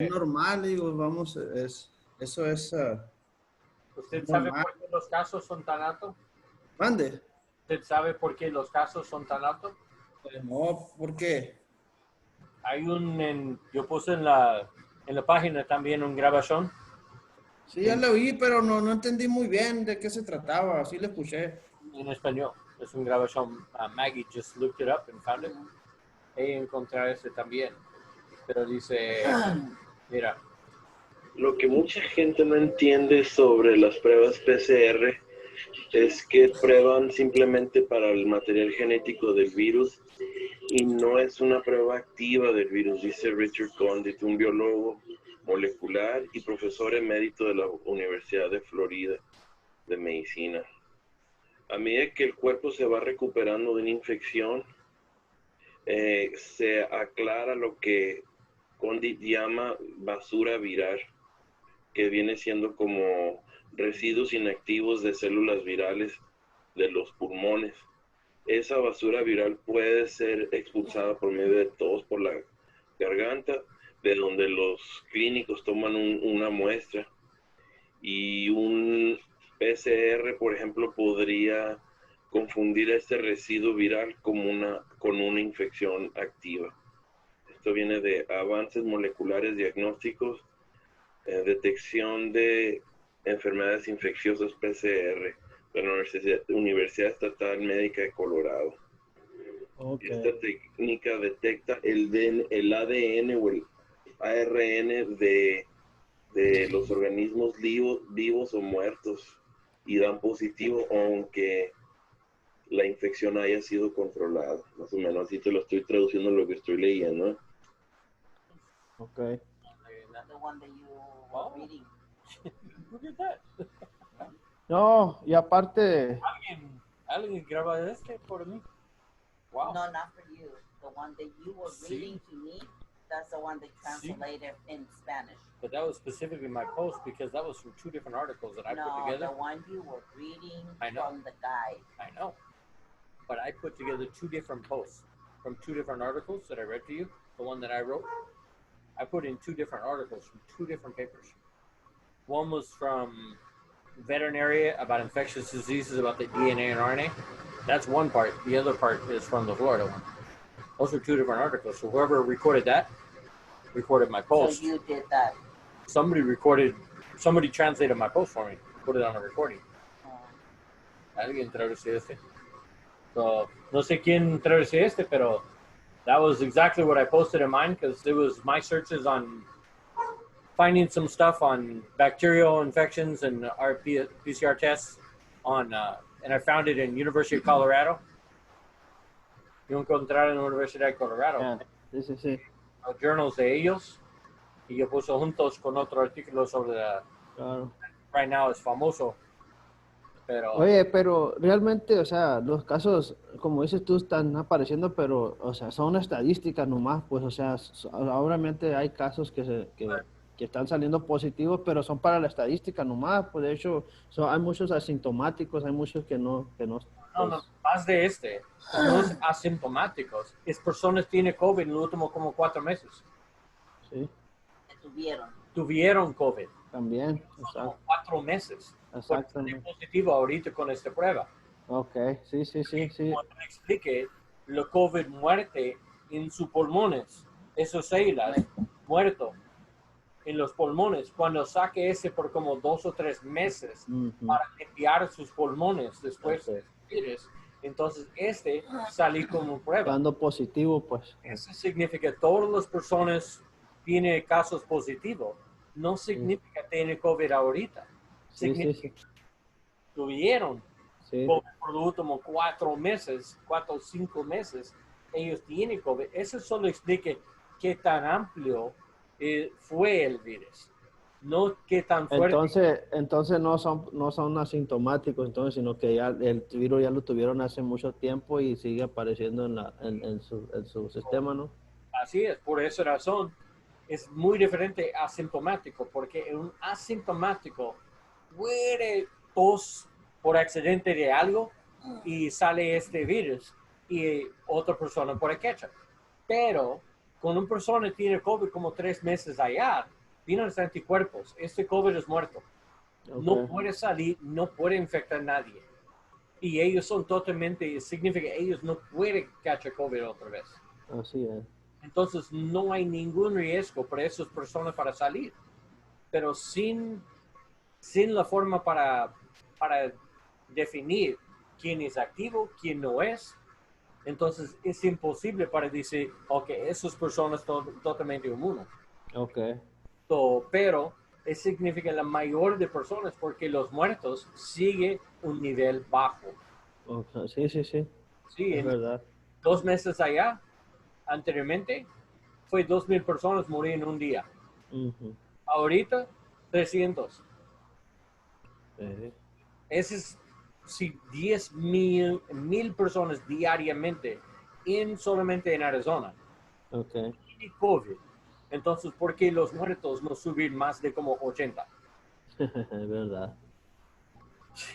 Es normal, digo, vamos, eso es ¿Usted sabe normal. por qué los casos son tan altos? Mande. ¿Usted sabe por qué los casos son tan altos? No, ¿por qué? Hay yo puse en la página también una grabación Sí, ya lo vi, pero no entendí muy bien de qué se trataba, sí lo escuché. en español. Es una grabación. Maggie just looked it up and found it. Ella encontró ese también. Pero dice, mira, Lo que mucha gente no entiende sobre las pruebas PCR es que prueban simplemente para el material genético del virus y no es una prueba activa del virus, dice Richard Condit, un biólogo molecular y profesor emérito de la Universidad de Florida de Medicina. A medida que el cuerpo se va recuperando de una infección, se aclara lo que Condit llama basura viral, que viene siendo como residuos inactivos de células virales de los pulmones. Esa basura viral puede ser expulsada por medio de tos por la garganta, de donde los clínicos toman una muestra, y un PCR, por ejemplo, podría confundir este residuo viral con una infección activa. Esto viene de avances moleculares diagnósticos, detección de enfermedades infecciosas PCR de la Universidad Estatal Médica de Colorado. Okay. Esta técnica detecta el ADN o el ARN de los organismos vivos o muertos y dan positivo aunque la infección haya sido controlada. Más o menos así te lo estoy traduciendo lo que estoy leyendo. Okay. The one that you were reading. look at that. No, y aparte, ¿Alguien graba este por mí? Wow. No, not for you. The one that you were Sí. reading to me, that's the one they translated in Spanish. But that was specifically my post because that was from two different articles that I put No, together. the one you were reading I know. from the guide. I know. But I put together two different posts from two different articles that I read to you. The one that I wrote, I put in two different articles from two different papers. One was from veterinary about infectious diseases about the DNA and RNA. That's one part. The other part is from the Florida one. Those are two different articles. So whoever recorded that recorded my post. So you did that. Somebody translated my post for me, put it on a recording. Alguien tradució este. So, no sé quién tradució este, pero that was exactly what I posted in mine because it was my searches on finding some stuff on bacterial infections and our PCR tests on, and I found it in University of Colorado. Yo encontré en la Universidad de Colorado. yeah, sí. Los journals de ellos y yo puse juntos con otro artículo sobre Claro. right now es famoso. Pero Oye, pero realmente, o sea, los casos, como dices tú, están apareciendo, pero, o sea, son estadísticas nomás, pues, o sea, obviamente hay casos que están saliendo positivos, pero son para la estadística nomás, pues, de hecho, hay muchos asintomáticos, hay muchos que no, no, más de los asintomáticos, es personas que tienen COVID en los últimos como 4 meses. Sí. Tuvieron COVID. También, Como 4 meses. Exactamente. Positivo ahorita con esta prueba. Ok, sí. Como te expliqué, la COVID muerte en sus pulmones, esos células muerto en los pulmones, cuando saque ese por como 2 o 3 meses para limpiar sus pulmones después de virus, entonces salí como prueba. Dando positivo, pues. Eso significa que todas las personas tienen casos positivos. No significa que tienen COVID ahorita. Sí. Tuvieron Sí. COVID por los últimos 4 o 5 meses. Ellos tienen COVID. Eso solo explica qué tan amplio fue el virus. No qué tan fuerte. Entonces no son asintomáticos, entonces, sino que ya el virus ya lo tuvieron hace mucho tiempo y sigue apareciendo en su sistema, ¿no? Así es, por esa razón es muy diferente asintomático, porque un asintomático puede tos por accidente de algo y sale este virus y otra persona puede catchar. Pero cuando una persona tiene COVID como 3 meses allá, tiene los anticuerpos. Este COVID es muerto. No Ok. puede salir, no puede infectar a nadie. Y ellos son totalmente, significa que ellos no pueden cachar COVID otra vez. Así es. Entonces no hay ningún riesgo para esas personas para salir. Pero sin la forma para definir quién es activo, quién no es, entonces es imposible para decir, ok, esas personas son totalmente inmunes. Ok. Pero eso significa la mayor de personas porque los muertos sigue un nivel bajo. Ok. Sí, sí, sí. Sí, Es en verdad. 2 meses allá, anteriormente, fue 2,000 personas morir en un día. Ujú. Ahorita, 300. Sí. Ese es si 10,000 personas diariamente solamente en Arizona. Ok. Y COVID. Entonces, ¿por qué los muertos no suben más de como 80? Es verdad.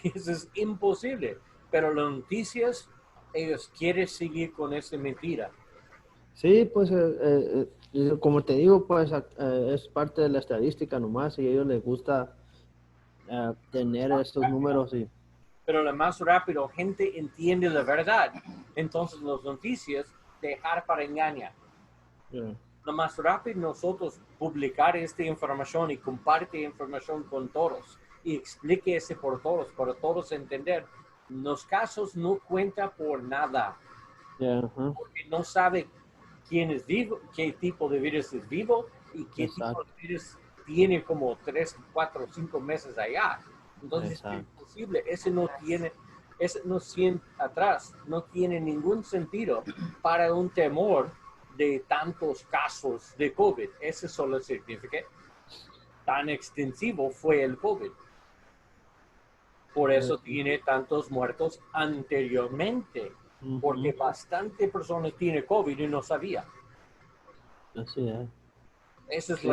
Eso es imposible. Pero las noticias, ellos quieren seguir con esa mentira. Sí, pues como te digo, pues es parte de la estadística nomás y a ellos les gusta tener estos números y Pero lo más rápido, gente entiende la verdad. Entonces, las noticias dejar para engañar. yeah. Lo más rápido nosotros publicar esta información y compartir información con todos y explique ese por todos, para todos entender. Los casos no cuentan por nada, Yeah, ajá. porque no sabe quién es vivo, qué tipo de virus es vivo y qué tipo Exacto, de virus tiene como 3, 4, 5 meses allá. Entonces es exacto. imposible, ese no siente atrás, no tiene ningún sentido para un temor de tantos casos de COVID. Eso solo significa tan extensivo fue el COVID. Por eso tiene tantos muertos anteriormente, porque Ujú. bastante personas tiene COVID y no sabía. Así es. Eso es Sí,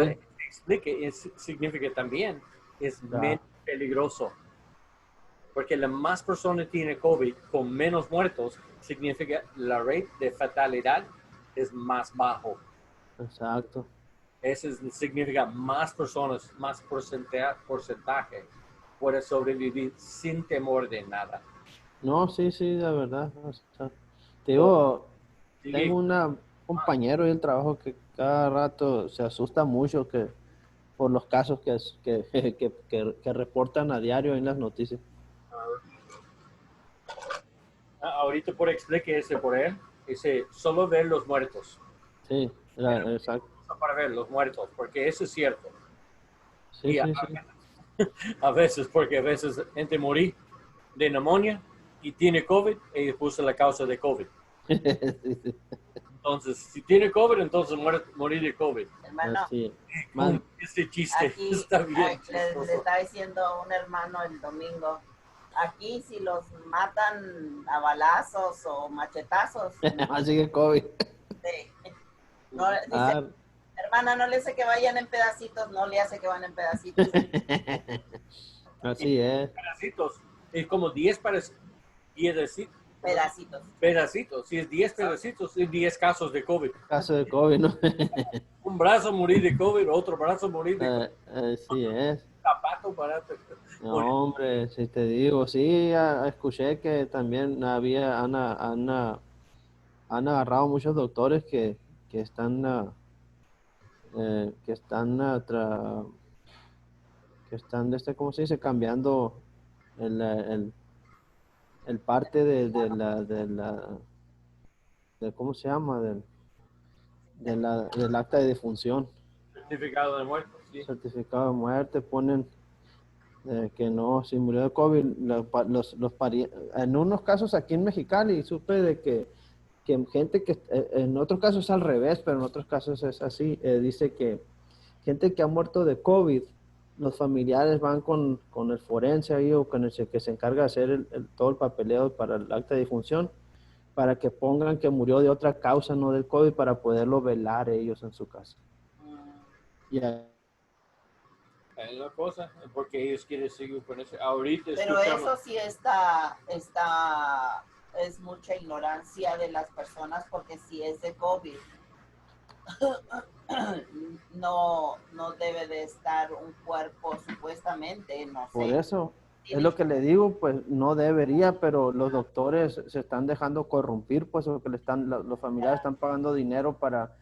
explique, significa también, es ya, menos peligroso. Porque la más personas tiene COVID con menos muertos, significa la rate de fatalidad es más bajo. exacto. Significa más personas, más porcentaje puede sobrevivir sin temor de nada. No, sí, sí, la verdad. O sea, te So, digo, tengo sigue. un compañero y el trabajo que cada rato se asusta mucho que por los casos que reportan a diario en las noticias. Ahorita por explique ese por él, dice solo ver los muertos. Sí, exacto. Para ver los muertos, porque eso es cierto. Sí, Y sí, sí. porque a veces gente morí de neumonía y tiene COVID y puso la causa de COVID. Sí, sí. Entonces, si tiene COVID, entonces morir de COVID. Hermano, Así. Con Man, este chiste aquí está bien le chistoso. estaba diciendo un hermano el domingo, aquí si los matan a balazos o machetazos, así que COVID. no, dice, Ah, hermana, no le hace que vayan en pedacitos, no le hace que van en pedacitos. así es. Pedacitos. Es como 10 pedacitos. Pedacitos. Pedacitos. Si es 10 pedacitos, es 10 casos de COVID. Caso de COVID, ¿no? Un brazo morir de COVID, otro brazo morir de COVID. Así es. Zapato para morir. No, hombre, si te digo, sí, escuché que también han agarrado muchos doctores que están, que están, que están, ¿cómo se dice? Cambiando el parte ¿cómo se llama? Del acta de defunción. Certificado de muerte. Sí. Certificado de muerte, ponen que no, si murió de COVID, en unos casos aquí en Mexicali supe de que gente en otros casos es al revés, pero en otros casos es así, dice que gente que ha muerto de COVID, los familiares van con el forense ahí o con el que se encarga de hacer todo el papeleo para el acta de difunción, para que pongan que murió de otra causa, no del COVID, para poderlo velar ellos en su casa. Y Es la cosa, porque ellos quieren seguir con eso. Ahorita Pero escuchamos. eso sí es mucha ignorancia de las personas porque si es de COVID, no debe de estar un cuerpo supuestamente, no sé. Por eso, es lo que le digo, pues no debería, pero los doctores se están dejando corrompir, pues porque los familiares están pagando dinero para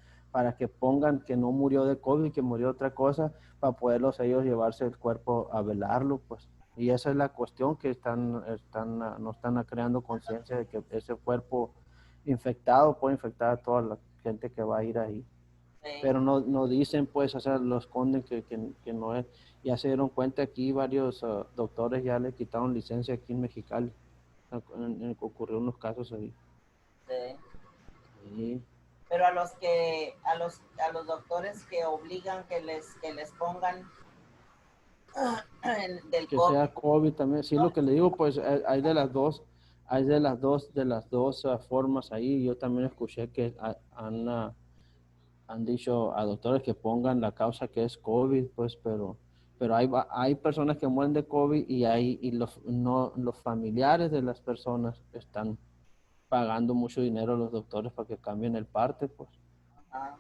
que pongan que no murió de COVID, que murió de otra cosa, para poderlos ellos llevarse el cuerpo a velarlo, pues. Y esa es la cuestión, que no están creando conciencia de que ese cuerpo infectado puede infectar a toda la gente que va a ir ahí. Sí. Pero no dicen, pues, o sea, lo esconden que no es. Ya se dieron cuenta aquí, varios doctores ya le quitaron licencia aquí en Mexicali. Ocurrió unos casos ahí. Sí. Sí. Pero a los doctores que obligan que les pongan del Que COVID. sea COVID también. Sí, lo que le digo, pues, hay de las dos formas ahí. Yo también escuché que han dicho a doctores que pongan la causa que es COVID, pues, pero hay personas que mueren de COVID y los familiares de las personas están pagando mucho dinero a los doctores para que cambien el parte, pues. Ah,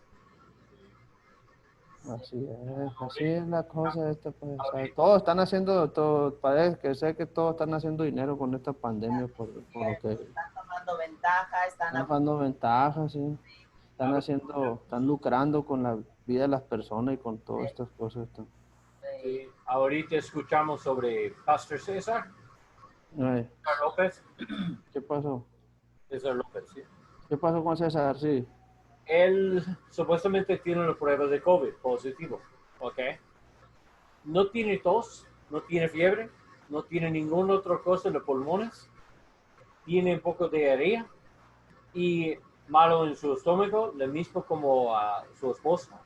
Así es la cosa esta, pues. O sea, todos están haciendo, parece que sé que todos están haciendo dinero con esta pandemia por lo que están tomando ventaja, están dando ventajas, sí. Están lucrando con la vida de las personas y con todas estas cosas. Sí, ahorita escuchamos sobre Pastor César Ay, López. ¿qué pasó? César López, sí. ¿Qué pasó con César? Sí. Él supuestamente tiene una prueba de COVID positivo, ¿ok? No tiene tos, no tiene fiebre, no tiene ninguna otra cosa en los pulmones, tiene un poco de diarrea y malo en su estómago, lo mismo como a su esposa.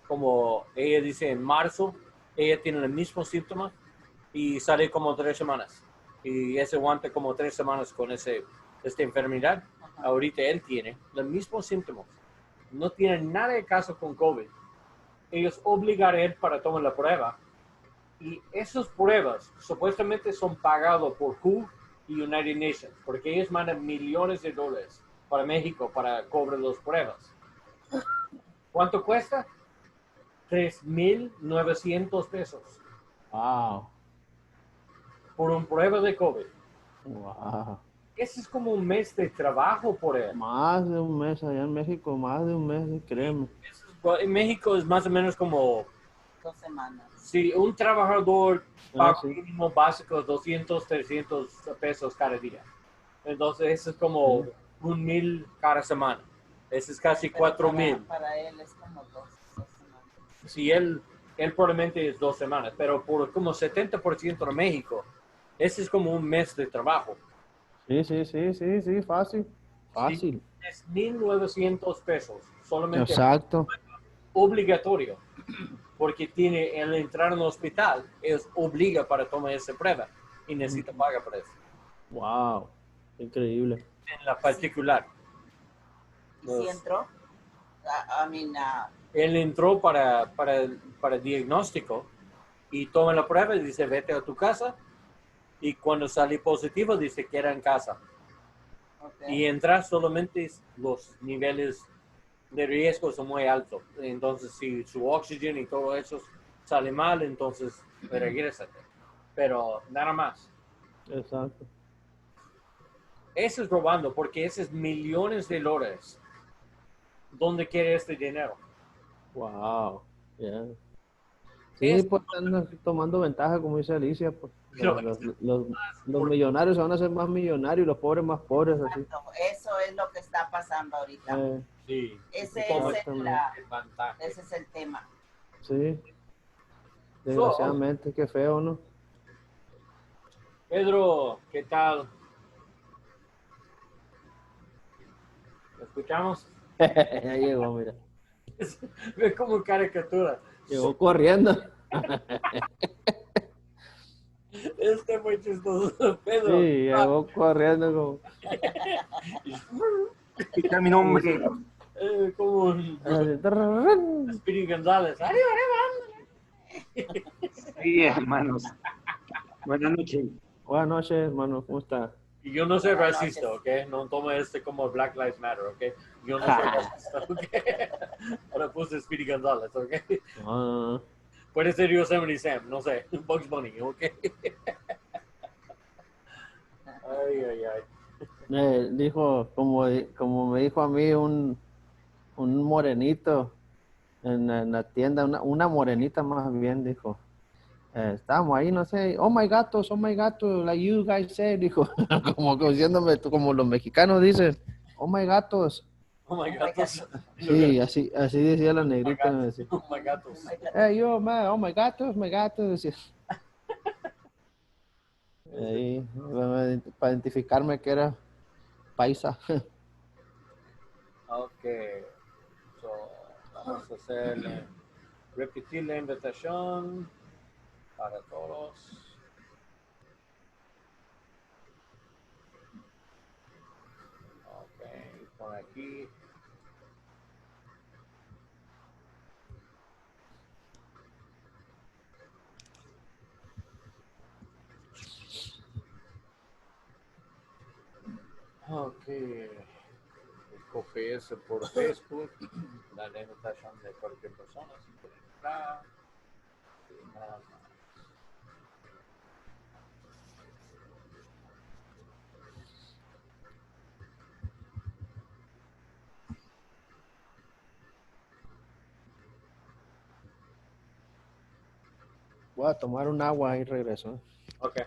Como ella dice en marzo, ella tiene los mismos síntomas y sale como 3 semanas. Y ese aguanta como 3 semanas con esta enfermedad. Ahorita él tiene los mismos síntomas. No tiene nada de caso con COVID. Ellos obligan a él para tomar la prueba. Y esas pruebas supuestamente son pagadas por WHO y United Nations, porque ellos mandan millones de dólares para México para cobrar las pruebas. ¿Cuánto cuesta? $3,900 Wow. por una prueba de COVID. Wow. Ese es como un mes de trabajo por él. Más de un mes allá en México, más de un mes, créeme. En México es más o menos como 2 semanas. si un trabajador paga sí. mínimo básico 200, 300 pesos cada día. Entonces eso es como 1,000 cada semana. Eso es casi Pero 4,000. Para él es como 2 semanas. Si él probablemente es 2 semanas, pero por como 70% de México, ese es como un mes de trabajo. Sí, fácil. Fácil. Sí, es $1,900 solamente. Exacto. Obligatorio, porque tiene el entrar en el hospital, es obliga para tomar esa prueba y necesita pagar por eso. Wow. Increíble. En la particular. ¿Y si entró? Él entró para diagnóstico y toma la prueba y dice vete a tu casa, y cuando sale positivo dice que era en casa. Okay. Y entra solamente los niveles de riesgo son muy altos. Entonces si su oxígeno y todo eso sale mal, entonces regrésate. Pero nada más. Exacto. Eso es robando, porque ese es millones de dólares. ¿Dónde quiere este dinero? Wow. Yeah. Sí, pues están tomando ventaja, como dice Alicia. Pues. Los millonarios se van a hacer más millonarios y los pobres más pobres. Así. Eso es lo que está pasando ahorita. Sí. Ese es el tema. Sí. Desgraciadamente, qué feo, ¿no? Pedro, ¿qué tal? ¿Lo escuchamos? Ya llegó, mira. Ve como caricatura. Llegó corriendo. Este muy chistoso, Pedro. Sí, llegó corriendo como... Escucha mi nombre. Como un Speedy González. ¡Arriba, arriba! Sí, hermanos. Buenas noches. Buenas noches, hermano. ¿Cómo está? Y yo no soy racista, ¿ok? No tomo como Black Lives Matter, ¿ok? Yo no soy racista, ¿ok? Ahora puse Speedy González, ¿ok? No. Puede ser Yosemite Sam, no sé. Bugs Bunny, ¿ok? Ay. Dijo, como me dijo a mí un morenito en la tienda, una morenita más bien, dijo. Estábamos ahí, no sé, oh my gatos, like you guys say, dijo, como diciéndome, como los mexicanos dicen, oh my gatos. Oh my gatos. Sí, así decía la negrita. Me decía. Oh my gatos. Hey, yo, man, oh my gatos, decía. Ahí, para identificarme que era paisa. Ok. So, vamos a hacer, repetir la invitación para todos. Ok, por aquí. Ok. Copié eso por Facebook. La invitación de cualquier persona. Si quiere entrar. Y nada más. Voy a tomar un agua y regreso. Ok.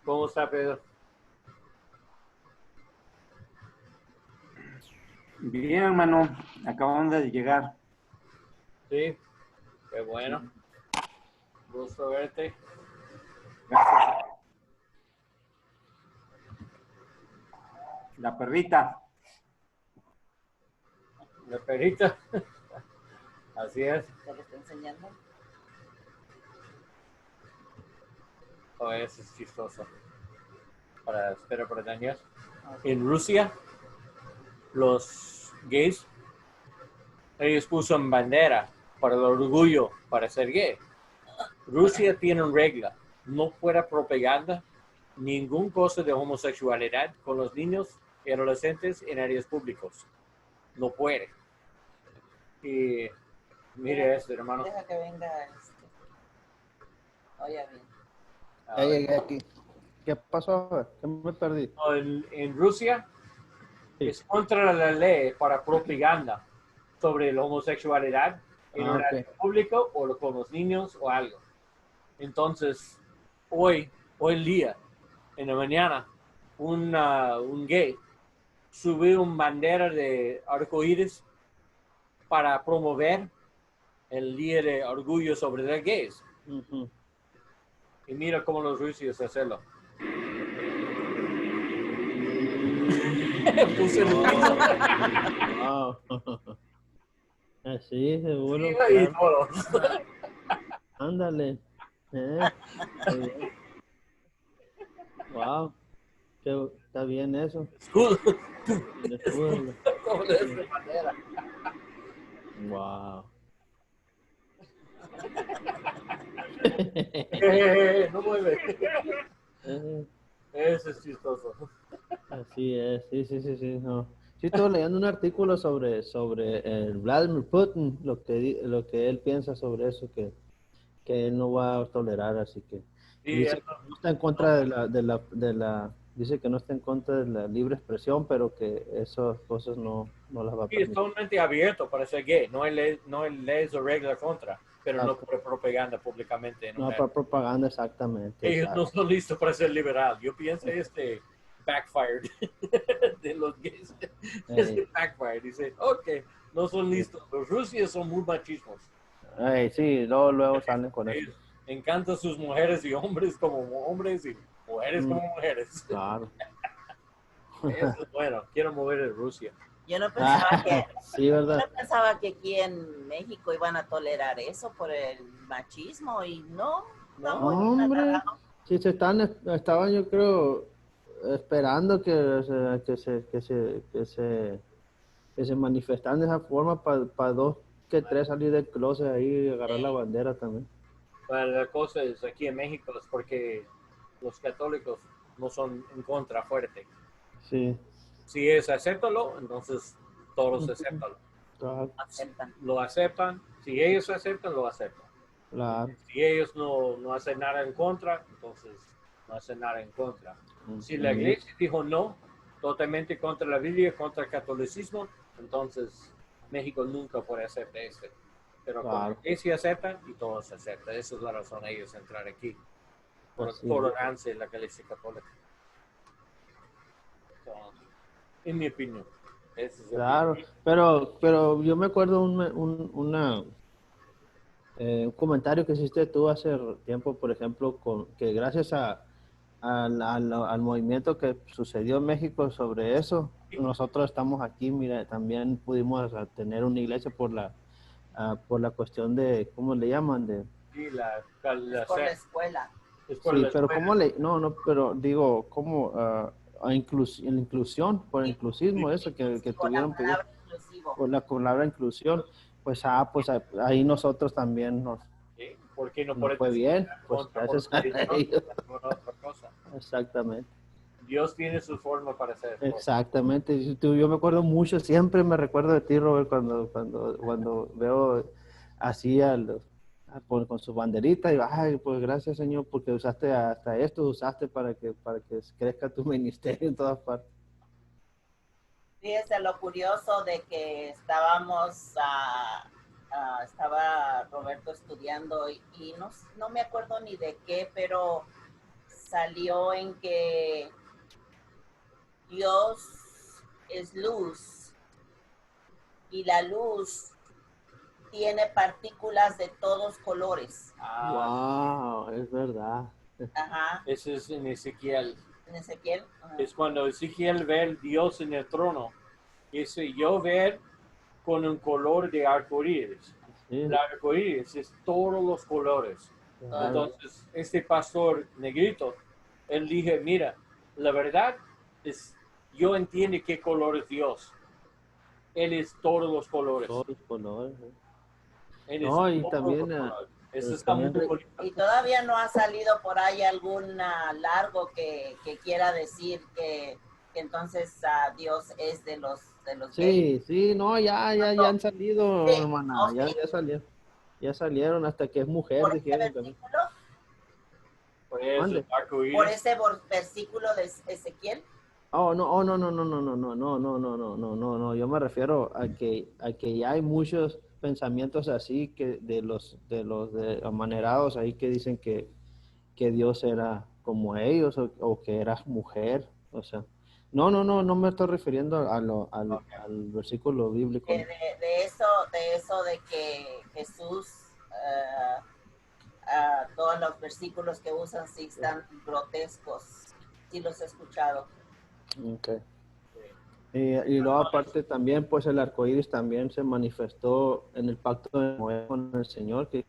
¿Cómo está, Pedro? Bien, hermano. Acabamos de llegar. Sí. Qué bueno. Gusto verte. Gracias. La perrita. La perrita. Así es. ¿Se lo está enseñando? Oh, eso es chistoso. Espera para Daniel. En Rusia, los gays, ellos puso bandera para el orgullo para ser gay. Rusia tiene una regla, no fuera propaganda, ningún cosa de homosexualidad con los niños y adolescentes en áreas públicas. No puede. Y mire esto, hermano. Deja que venga Oye, bien. Ya llegué aquí. ¿Qué pasó? ¿Qué me perdí? En Rusia Sí. es contra la ley para propaganda sobre la homosexualidad en un área pública o con los niños o algo. Entonces, hoy día, en la mañana, un gay subió una bandera de arcoíris para promover el día de orgullo sobre los gays. Uh-huh. Y mira cómo los rusos hacerlo. Puse el piso. Wow. Así, seguro. Y Claro. todos. Ándale. Wow. Está bien eso. Escudo. El escudo. Como de esa manera. Wow. No mueve. Eh, Eso es chistoso. Así es, sí. No. Sí, estuve leyendo un artículo sobre Vladimir Putin, lo que él piensa sobre eso, que él no va a tolerar, así que Sí, dice eso. que no está en contra dice que no está en contra de la libre expresión, pero que esas cosas no las va a Sí, es permitir. totalmente abierto para ser gay. No hay leyes o reglas contra, pero no por propaganda públicamente. No para propaganda, exactamente. Ellos Exacto. no son listos para ser liberal. Yo pienso backfired de los gays. Backfired. Dice, ok, no son listos. Los rusos son muy machismos. Sí, luego salen con eso. Ellos encantan sus mujeres y hombres como hombres y mujeres como mujeres. Claro. Eso es bueno. Quiero mover a Rusia. Yo no pensaba Sí, ¿verdad? yo no pensaba que aquí en México iban a tolerar eso por el machismo y no. Hombre, sí, estaban yo creo esperando que se manifestaran de esa forma para dos que tres salir del closet ahí y agarrar la bandera también. Bueno, la cosa es aquí en México es porque los católicos no son en contra fuerte. Sí. Si ellos acéptalo, entonces todos acéptalo. Claro. Lo aceptan. Si ellos aceptan, lo aceptan. Claro. Si ellos no hacen nada en contra, entonces no hacen nada en contra. Si la iglesia dijo no, totalmente contra la Biblia, contra el catolicismo, entonces México nunca puede aceptar esto. Pero como la iglesia acepta y todos aceptan. Esa es la razón de ellos entrar aquí. Por tolerancia en la iglesia católica. So, en mi opinión. Claro, pero yo me acuerdo un comentario que hiciste tú hace tiempo, por ejemplo, que gracias al movimiento que sucedió en México sobre eso, nosotros estamos aquí, mira, también pudimos tener una iglesia por la cuestión de, ¿cómo le llaman? Sí, por la escuela. Sí, pero ¿cómo no, pero digo, ¿cómo? La inclusión, por el inclusismo, eso que Con tuvieron la palabra inclusivo. por la palabra inclusión, pues ahí nosotros también nos ¿Por qué no nos puede fue bien, pues contra gracias a ellos. otra cosa? Exactamente, Dios tiene su forma para hacer cosas. exactamente. Yo me acuerdo mucho, siempre me recuerdo de ti, Robert, cuando veo así con su banderita, y ay, pues gracias, Señor, porque usaste hasta esto, usaste para que crezca tu ministerio en todas partes. Fíjese lo curioso de que estaba Roberto estudiando y no me acuerdo ni de qué, pero salió en que Dios es luz y la luz tiene partículas de todos colores. Wow, es verdad. Ajá. Eso es en Ezequiel. En Ezequiel. Ajá. Es cuando Ezequiel ve a Dios en el trono. Dice, yo ver con un color de arcoíris. Sí, El arcoíris es todos los colores. claro. Entonces, este pastor negrito, él dije, mira, la verdad es, yo entiendo qué color es Dios. Él es todos los colores. Todos los colores. Él No, es y todos también, los colores. Eso está también muy bonito. Y todavía no ha salido por ahí algún largo que quiera decir que entonces Dios es de los gays. sí, no, ya han salido, Sí, hermana, ¿no? Sí. ya salieron hasta que es mujer, Por ese dijeron también. versículo, Pues el Mande. arcoíris. por ese versículo de Ezequiel. No, yo me refiero a que ya hay muchos pensamientos así que de los amanerados ahí que dicen que Dios era como ellos o que era mujer, o sea, no me estoy refiriendo al versículo bíblico. De eso de que Jesús, todos los versículos que usan sí están grotescos. Sí los he escuchado. Okay. Y luego aparte también, pues el arco iris también se manifestó en el pacto de Noé con el Señor, que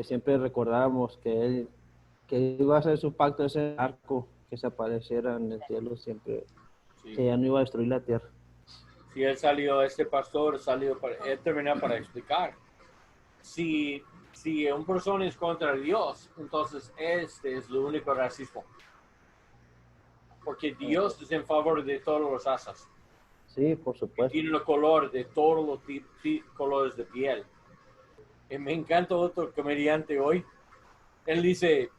siempre recordábamos que iba a hacer su pacto, ese arco que se apareciera en el cielo siempre, Sí. que ya no iba a destruir la tierra. Si él salió, este pastor él terminó para explicar. Si una persona es contra Dios, entonces este es lo único racismo. Porque Dios es en favor de todos los razas. Sí, por supuesto. Tiene el color de todos los colores de piel. Y me encanta otro comediante hoy. Él dice,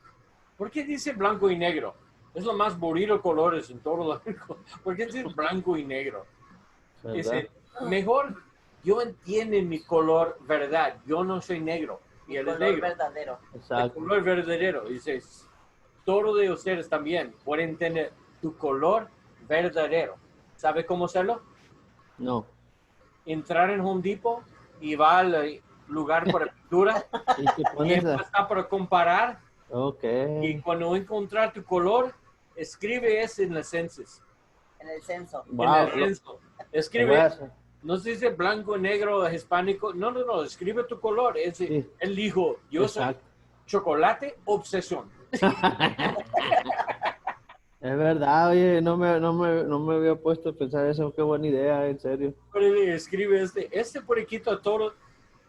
¿por qué dice blanco y negro? Es lo más bonito colores en todos los... ¿Por qué dice blanco y negro? ¿Verdad? Dice, mejor yo entiendo mi color verdad. Yo no soy negro. Y él es Color negro. verdadero. El Exacto. color verdadero. Dice, todos de ustedes también pueden tener tu color verdadero. ¿Sabe cómo hacerlo? No. Entrar en Home Depot y va al lugar para pintura Y te y pones empieza para comparar. Ok. Y cuando encontrar tu color, escribe eso en el census. En el censo. Wow, En el censo. lo voy a Escribe, hacer. no se dice blanco, negro, hispánico. No, escribe tu color. Sí. Él dijo, yo Exacto. soy chocolate, obsesión. Es verdad, oye, no me había puesto a pensar eso, qué buena idea, en serio. Escribe este por aquí a todos,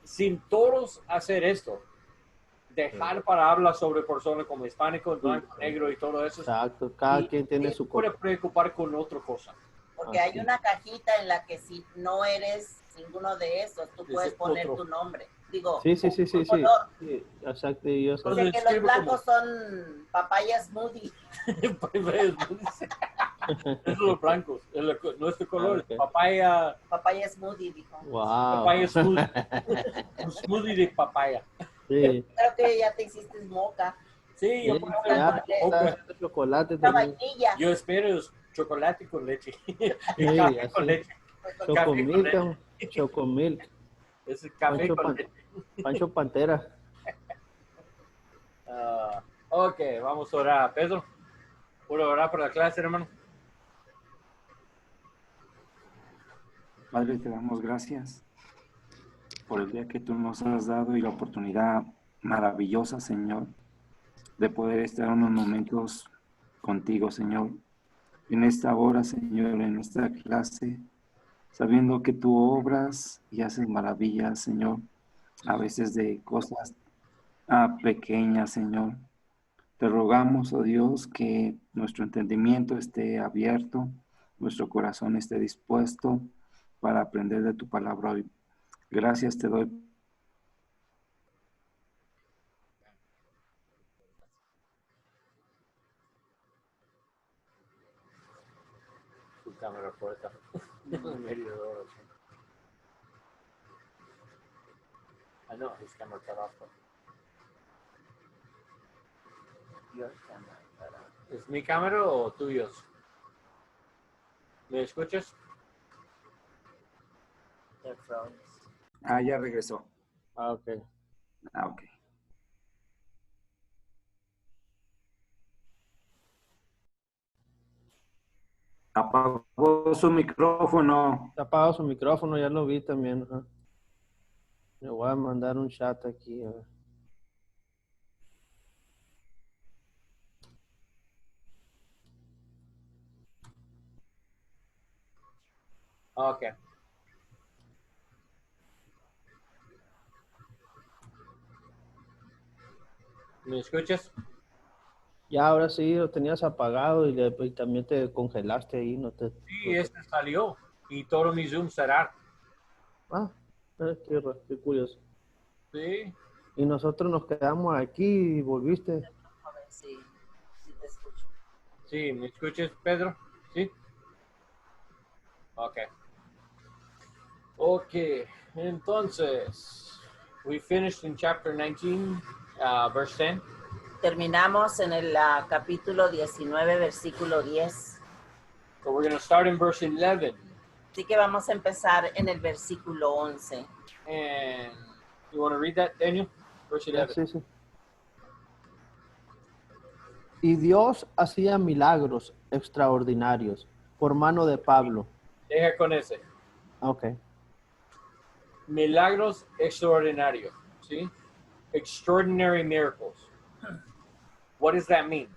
sin todos hacer esto, dejar para hablar sobre personas como hispánico, blanco, negro y todo eso. Exacto, cada Y quien tiene te su puede cosa. preocupar con otra cosa. Porque Así. hay una cajita en la que si no eres ninguno de esos, tú Dice puedes poner otro. tu nombre. Digo, Sí, tu color. sí, exacto, y yo sé. Entonces, Dice que los escribe blancos son papaya smoothie. Esos son los blancos. Nuestro color Ah, ok. es papaya, Papaya smoothie, dijo. Wow. papaya smoothie. Un smoothie de papaya. Sí. Creo que ya te hiciste moca. Sí, yo Sí, puedo hacer ya está mocha. haciendo chocolate Una también. vainilla. Yo espero chocolate con leche. Sí, Café con así. leche. Café con Chocomilk, leche. Chocomilk. Es el café Pancho, con leche. Pancho Pantera. Ok, vamos a orar. Pedro, ¿puedo orar por la clase, hermano? Padre, te damos gracias por el día que tú nos has dado y la oportunidad maravillosa, Señor, de poder estar unos momentos contigo, Señor, en esta hora, Señor, en esta clase, sabiendo que tú obras y haces maravillas, Señor, a veces de cosas pequeñas, Señor. Te rogamos, oh Dios, que nuestro entendimiento esté abierto, nuestro corazón esté dispuesto para aprender de tu palabra hoy. Gracias te doy. Su cámara puesta. En medio de oro. I know, his camera cut off. ¿Es mi cámara o tuyos? ¿Me escuchas? Ya regresó. Ah, ok. Ok. Apagó su micrófono. Está apagado su micrófono, ya lo vi también. Ajá. Le voy a mandar un chat aquí. A ver. Ok. ¿Me escuchas? Ya ahora sí lo tenías apagado y también te congelaste ahí, no te. Sí, este salió. Y todo mi Zoom será. Ah, qué curioso. Sí. Y nosotros nos quedamos aquí y volviste. A ver si te escucho. Sí, ¿me escuchas, Pedro? Sí. Ok. Ok, entonces, we finished in chapter 19, verse 10. Terminamos en el capítulo 19, versículo 10. So we're going to start in verse 11. Así que vamos a empezar en el versículo 11. And you want to read that, Daniel? Verse 11. Sí, sí. Y Dios hacía milagros extraordinarios por mano de Pablo. Deja con ese. Ok. Milagros extraordinarios. ¿Sí? Extraordinary miracles. What does that mean?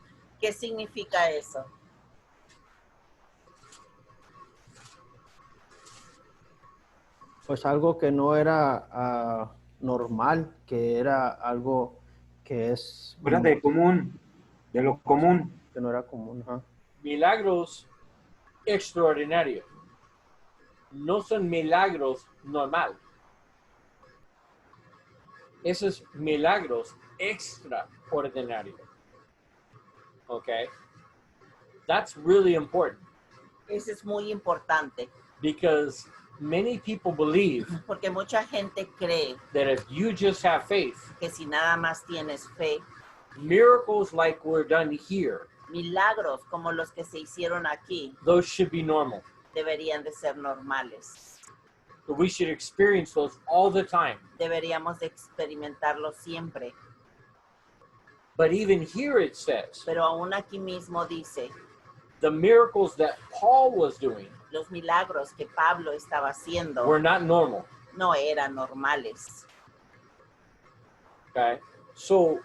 ¿Qué significa eso? Pues algo que no era normal, que era algo que es Fuera de común, de lo común. que no era común. Ajá. Milagros extraordinarios. No son milagros normal. Esos milagros extraordinarios. Okay? That's really important Eso es muy importante, because many people believe porque mucha gente cree that if you just have faith, que si nada más tienes fe, miracles like we're done here, milagros como los que se hicieron aquí those should be normal. deberían de ser normales. But we should experience those all the time. Deberíamos de experimentarlos siempre. But even here it says, Pero aún aquí mismo dice, the miracles that Paul was doing los milagros que Pablo estaba haciendo were not normal. no eran normales. Okay? So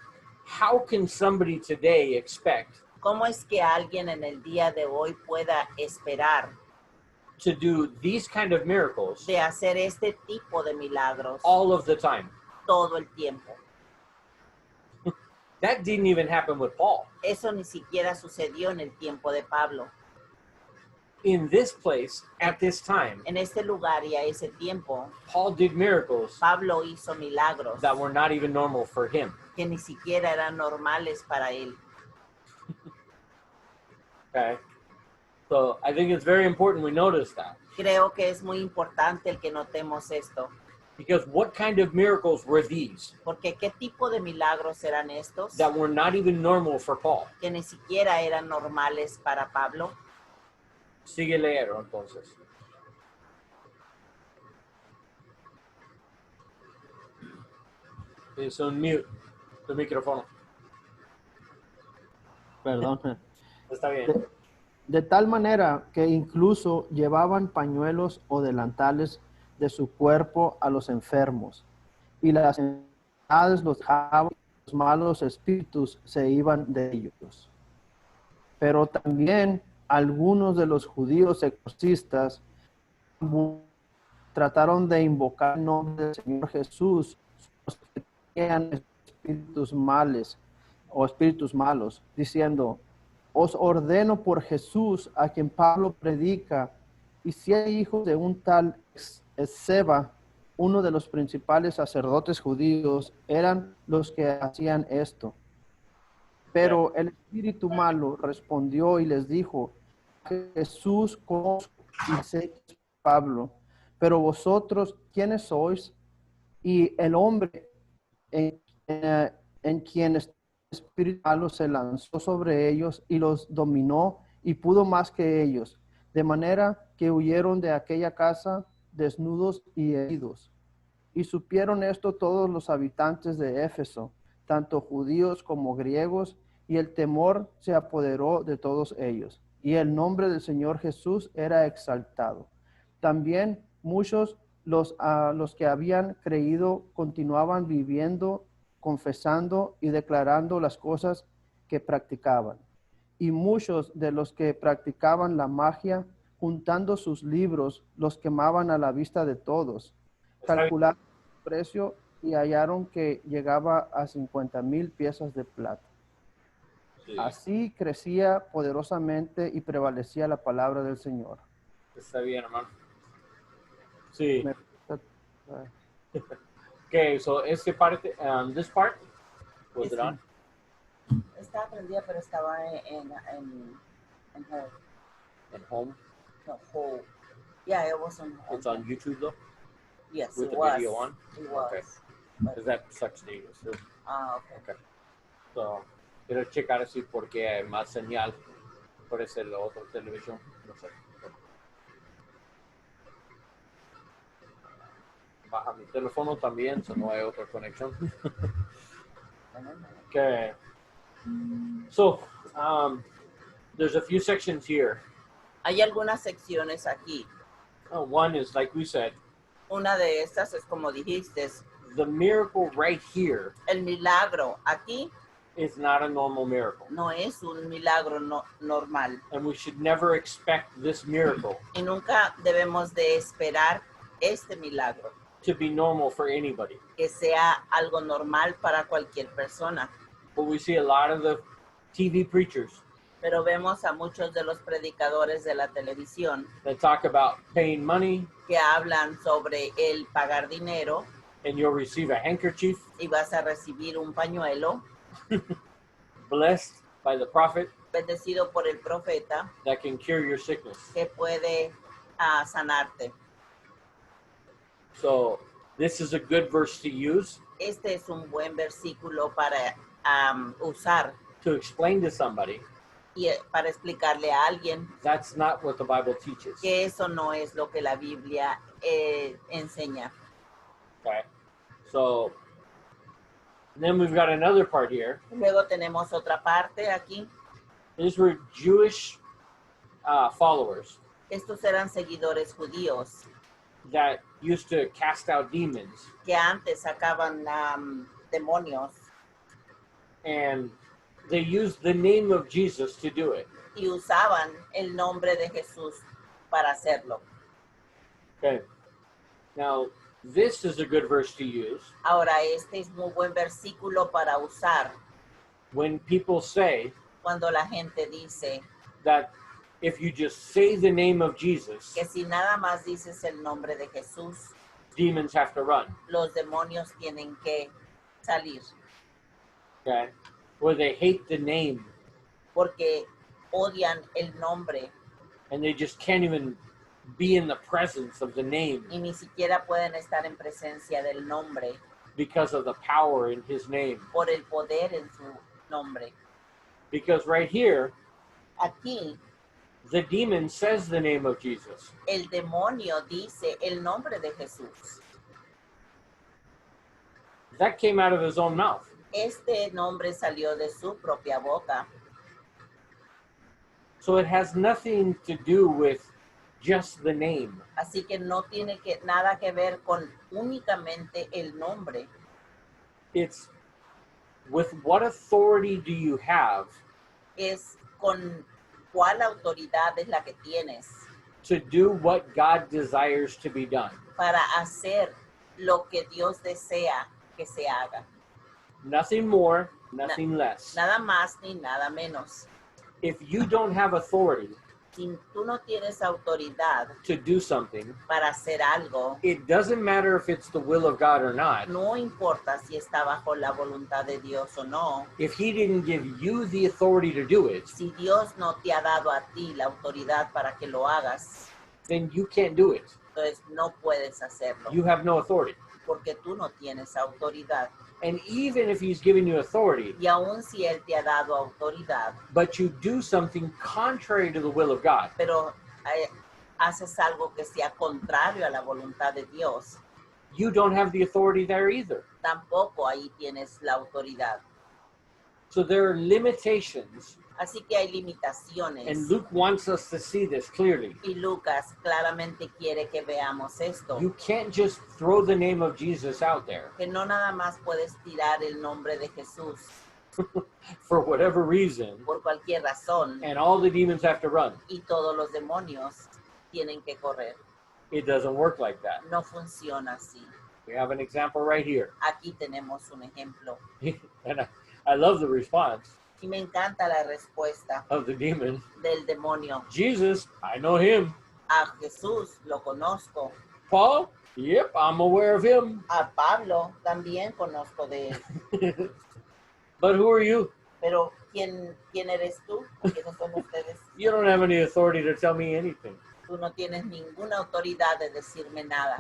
how can somebody today expect ¿Cómo es que alguien en el día de hoy pueda esperar to do these kind of miracles de hacer este tipo de milagros all of the time? todo el tiempo? That didn't even happen with Paul. Eso ni siquiera sucedió en el tiempo de Pablo. In this place, at this time, En este lugar y a ese tiempo, Paul did miracles Pablo hizo milagros that were not even normal for him. que ni siquiera eran normales para él. Okay? So I think it's very important we notice that. Creo que es muy importante el que notemos esto, Because what kind of miracles were these porque ¿qué tipo de milagros eran estos that were not even normal for Paul? que ni siquiera eran normales para Pablo? Sigue leer entonces. Es un mute tu micrófono. Perdón. Está bien. De tal manera que incluso llevaban pañuelos o delantales de su cuerpo a los enfermos, y las enfermedades los dejaban, los malos espíritus se iban de ellos. Pero también algunos de los judíos exorcistas trataron de invocar el nombre del Señor Jesús, los que tenían espíritus malos, diciendo: os ordeno por Jesús, a quien Pablo predica, y si hay hijos de un tal Esceva, uno de los principales sacerdotes judíos, eran los que hacían esto. Pero el espíritu malo respondió y les dijo: Jesús conozco y sé que es Pablo, pero vosotros, ¿quiénes sois? Y el hombre en quien el espíritu malo se lanzó sobre ellos y los dominó y pudo más que ellos, de manera que huyeron de aquella casa desnudos y heridos. Y supieron esto todos los habitantes de Éfeso, tanto judíos como griegos, y el temor se apoderó de todos ellos, y el nombre del Señor Jesús era exaltado. También muchos los que habían creído continuaban viviendo, confesando y declarando las cosas que practicaban. Y muchos de los que practicaban la magia, juntando sus libros, los quemaban a la vista de todos. Calcularon el precio y hallaron que llegaba a 50,000 piezas de plata. Sí. Así crecía poderosamente y prevalecía la palabra del Señor. Está bien, hermano. Sí. Me- Okay, so este parte, this part, was it on? Estaba prendida, pero estaba en her, And home? no, whole. Yeah, it was on. It's on YouTube though? Yes, with it the was. video on? It was. Okay. But- Because that sucks to use. So, okay. so, quiero checar así porque hay más señal. Puede ser la otra televisión. No sé. Baja mi teléfono también, so no hay otra conexión. Okay. So, there's a few sections here. Hay algunas secciones aquí. One is, like we said, Una de estas es como dijiste, the miracle right here el milagro aquí is not a normal miracle. no es un milagro normal. And we should never expect this miracle Y nunca debemos de esperar este milagro, to be normal for anybody. que sea algo normal para cualquier persona. But we see a lot of the TV preachers Pero vemos a muchos de los predicadores de la televisión that talk about paying money que hablan sobre el pagar dinero and you'll receive a handkerchief y vas a recibir un pañuelo blessed by the prophet bendecido por el profeta that can cure your sickness. que puede sanarte. So this is a good verse to use Este es un buen versículo para usar to explain to somebody y para explicarle a alguien that's not what the Bible teaches. que eso no es lo que la Biblia enseña. Okay. So then we've got another part here. Luego tenemos otra parte aquí. These were Jewish followers Estos eran seguidores judíos that used to cast out demons, que antes sacaban demonios and they used the name of Jesus to do it. y usaban el nombre de Jesús para hacerlo. Okay. Now, this is a good verse to use Ahora, este es muy buen versículo para usar when people say cuando la gente dice that if you just say the name of Jesus, que si nada más dices el nombre de Jesús, demons have to run. los demonios tienen que salir, Okay? Or they hate the name porque odian el nombre and they just can't even be in the presence of the name y ni siquiera pueden estar en presencia del nombre because of the power in his name. por el poder en su nombre. Because right here, Aquí the demon says the name of Jesus. el demonio dice el nombre de Jesús. That came out of his own mouth. Este nombre salió de su propia boca. So it has nothing to do with just the name. Así que no tiene nada que ver con únicamente el nombre. It's with what authority do you have Es con cuál autoridad es la que tienes to do what God desires to be done. para hacer lo que Dios desea que se haga. Nothing more, nothing less. Nada más ni nada menos. If you don't have authority Si tú no tienes autoridad to do something, para hacer algo, it doesn't matter if it's the will of God or not. no importa si está bajo la voluntad de Dios o no. If he didn't give you the authority to do it, Si Dios no te ha dado a ti la autoridad para que lo hagas, then you can't do it. entonces no puedes hacerlo You have no authority. porque tú no tienes autoridad. And even if he's given you authority, Y aun si Él te ha dado autoridad, but you do something contrary to the will of God, pero haces algo que sea contrario a la voluntad de Dios, you don't have the authority there either. tampoco ahí tienes la autoridad. So there are limitations, Así que hay limitaciones. and Luke wants us to see this clearly. Y Lucas claramente quiere que veamos esto. You can't just throw the name of Jesus out there Que no nada más puedes tirar el nombre de Jesús for whatever reason, por cualquier razón and all the demons have to run. y todos los demonios tienen que correr. It doesn't work like that. No funciona así. We have an example right here. Aquí tenemos un ejemplo. And I love the response Y me encanta la respuesta of the demon. del demonio. Jesus, I know him. A Jesús lo conozco. Paul, yep, I'm aware of him. A Pablo también conozco de él. But who are you? Pero ¿quién eres tú? ¿Quiénes son ustedes? You don't have any authority to tell me anything. Tú no tienes ninguna autoridad de decirme nada.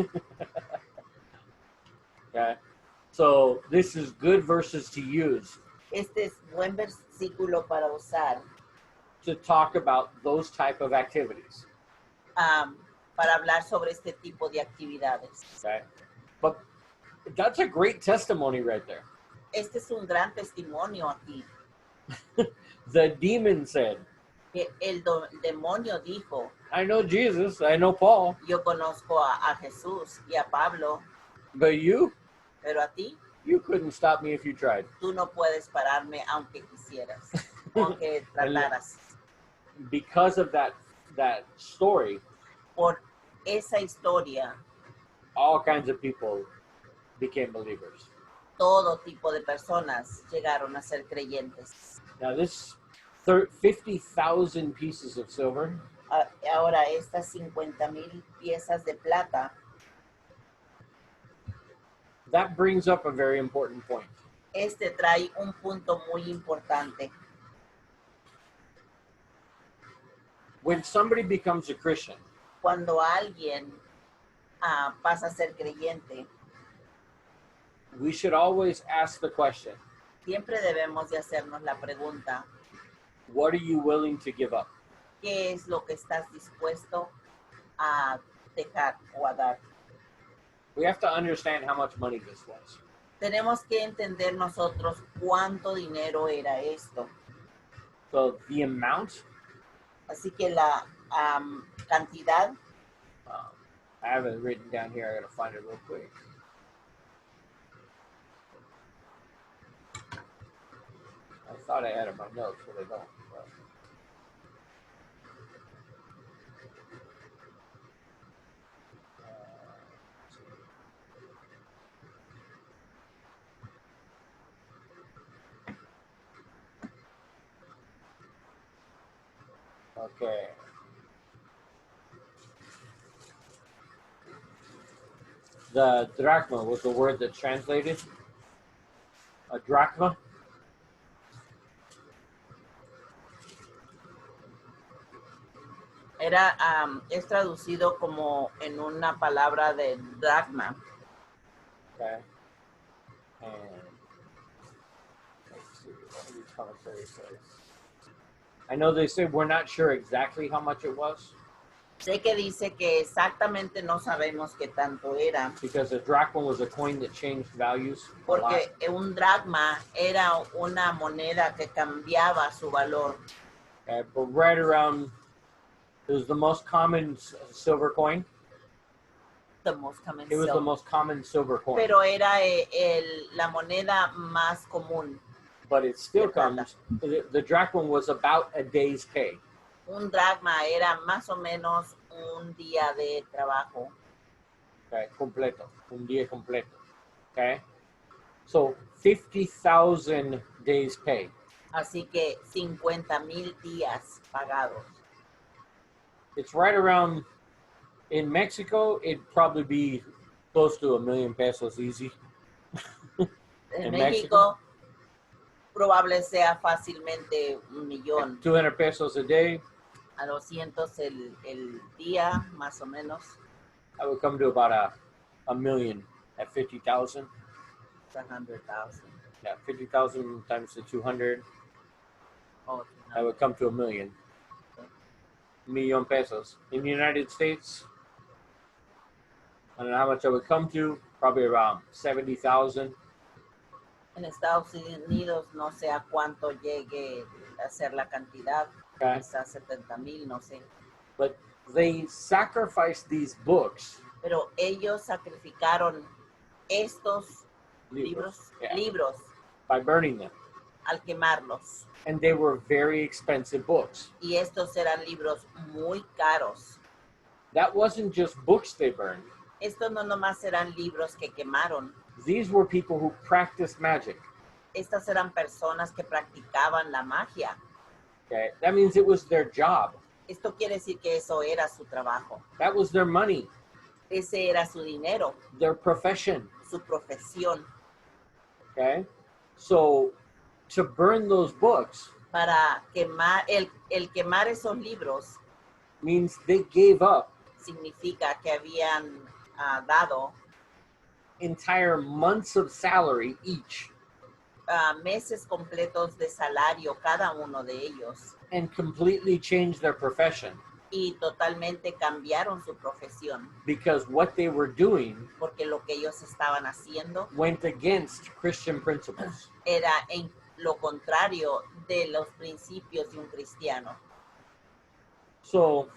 Okay? So this is good verses to use Este es buen versículo para usar to talk about those type of activities. para hablar sobre este tipo de actividades. Okay? But that's a great testimony right there. Este es un gran testimonio aquí. The demon said, Que el demonio dijo, I know Jesus, I know Paul, yo conozco a Jesús y a Pablo, but you pero a ti, couldn't stop me if you tried. tú no puedes pararme aunque quisieras, aunque trataras. Because of that story, Por esa historia, all kinds of people became believers. todo tipo de personas llegaron a ser creyentes. Now this 50,000 pieces of silver, Ahora estas 50,000 piezas de plata, that brings up a very important point. este trae un punto muy importante. When somebody becomes a Christian, Cuando alguien pasa a ser creyente, we should always ask the question, siempre debemos de hacernos la pregunta, what are you willing to give up? ¿qué es lo que estás dispuesto a dejar o a dar? We have to understand how much money this was. Tenemos que entender nosotros cuánto dinero era esto. So the amount, Así que la cantidad, I have it written down here. I gotta find it real quick. I thought I had it in my notes, but I don't. But... Okay. The drachma was the word that's translated. A drachma. Es traducido como en una palabra de dracma. Okay. And let's see what these commentaries say. I know they say we're not sure exactly how much it was Sé que dice que exactamente no sabemos qué tanto era, because a drachma was a coin that changed values a lot. porque un dracma era una moneda que cambiaba su valor. Okay, but right around, it was the most common silver coin. The most common It was the silver. most common silver coin. Pero era la moneda más común. But it still de plata. comes, the drachma was about a day's pay. Un dracma era más o menos un día de trabajo. Okay, completo, un día completo. Okay, so 50,000 days pay. Así que 50,000 días pagados. It's right around, in Mexico, it'd probably be close to $1 million pesos easy. En En México, probable sea fácilmente 1,000,000 200 pesos a day, a 200 el día, más o menos. that would come to about a million at 50,000. 100,000. Yeah, 50,000 times the 200, Oh, that would come to $1 million. Million pesos. In the United States, I don't know how much that would come to, probably around 70,000. En Estados Unidos no sé a cuánto llegue a ser la cantidad, Okay. quizás 70,000, no sé. But they sacrificed these books, Pero ellos sacrificaron estos yeah, libros by burning them. al quemarlos. And they were very expensive books. Y estos eran libros muy caros. That wasn't just books they burned. Estos no nomás eran libros que quemaron. These were people who practiced magic. Estas eran personas que practicaban la magia. Okay, that means it was their job. Esto quiere decir que eso era su trabajo. That was their money, Ese era su dinero, their profession. su profesión. Okay, so to burn those books Para quemar, el quemar esos libros means they gave up significa que habían dado entire months of salary each meses completos de salario cada uno de ellos and completely changed their profession y totalmente cambiaron su profesión because what they were doing porque lo que ellos estaban haciendo went against Christian principles. era en lo contrario de los principios de un cristiano. So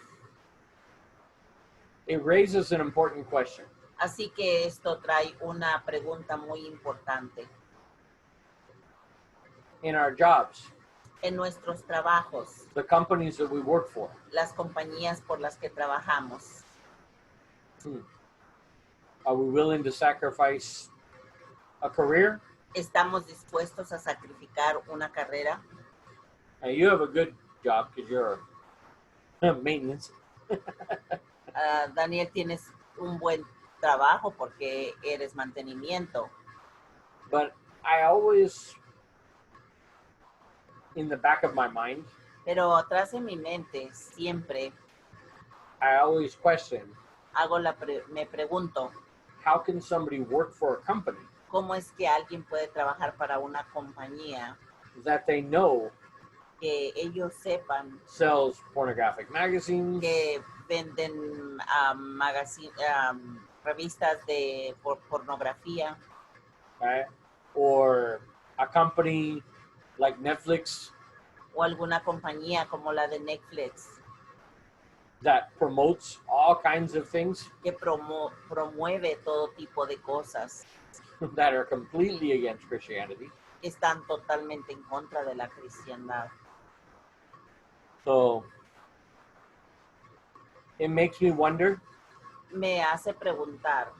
it raises an important question. Así que esto trae una pregunta muy importante. In our jobs, En nuestros trabajos, the companies that we work for, las compañías por las que trabajamos, are we willing to sacrifice a career? ¿estamos dispuestos a sacrificar una carrera? And you have a good job because you're maintenance. Daniel, tienes un buen trabajo porque eres mantenimiento. But I always, in the back of my mind, Pero atrás de mi mente siempre I always question, me pregunto, how can somebody work for a company ¿cómo es que alguien puede trabajar para una compañía that they know que ellos sepan sells pornographic magazines, que venden revistas de pornografía right? Or a company like Netflix o alguna compañía como la de Netflix that promotes all kinds of things que promueve todo tipo de cosas that are completely against Christianity? que están totalmente en contra de la cristiandad. So it makes me wonder, Me hace preguntar,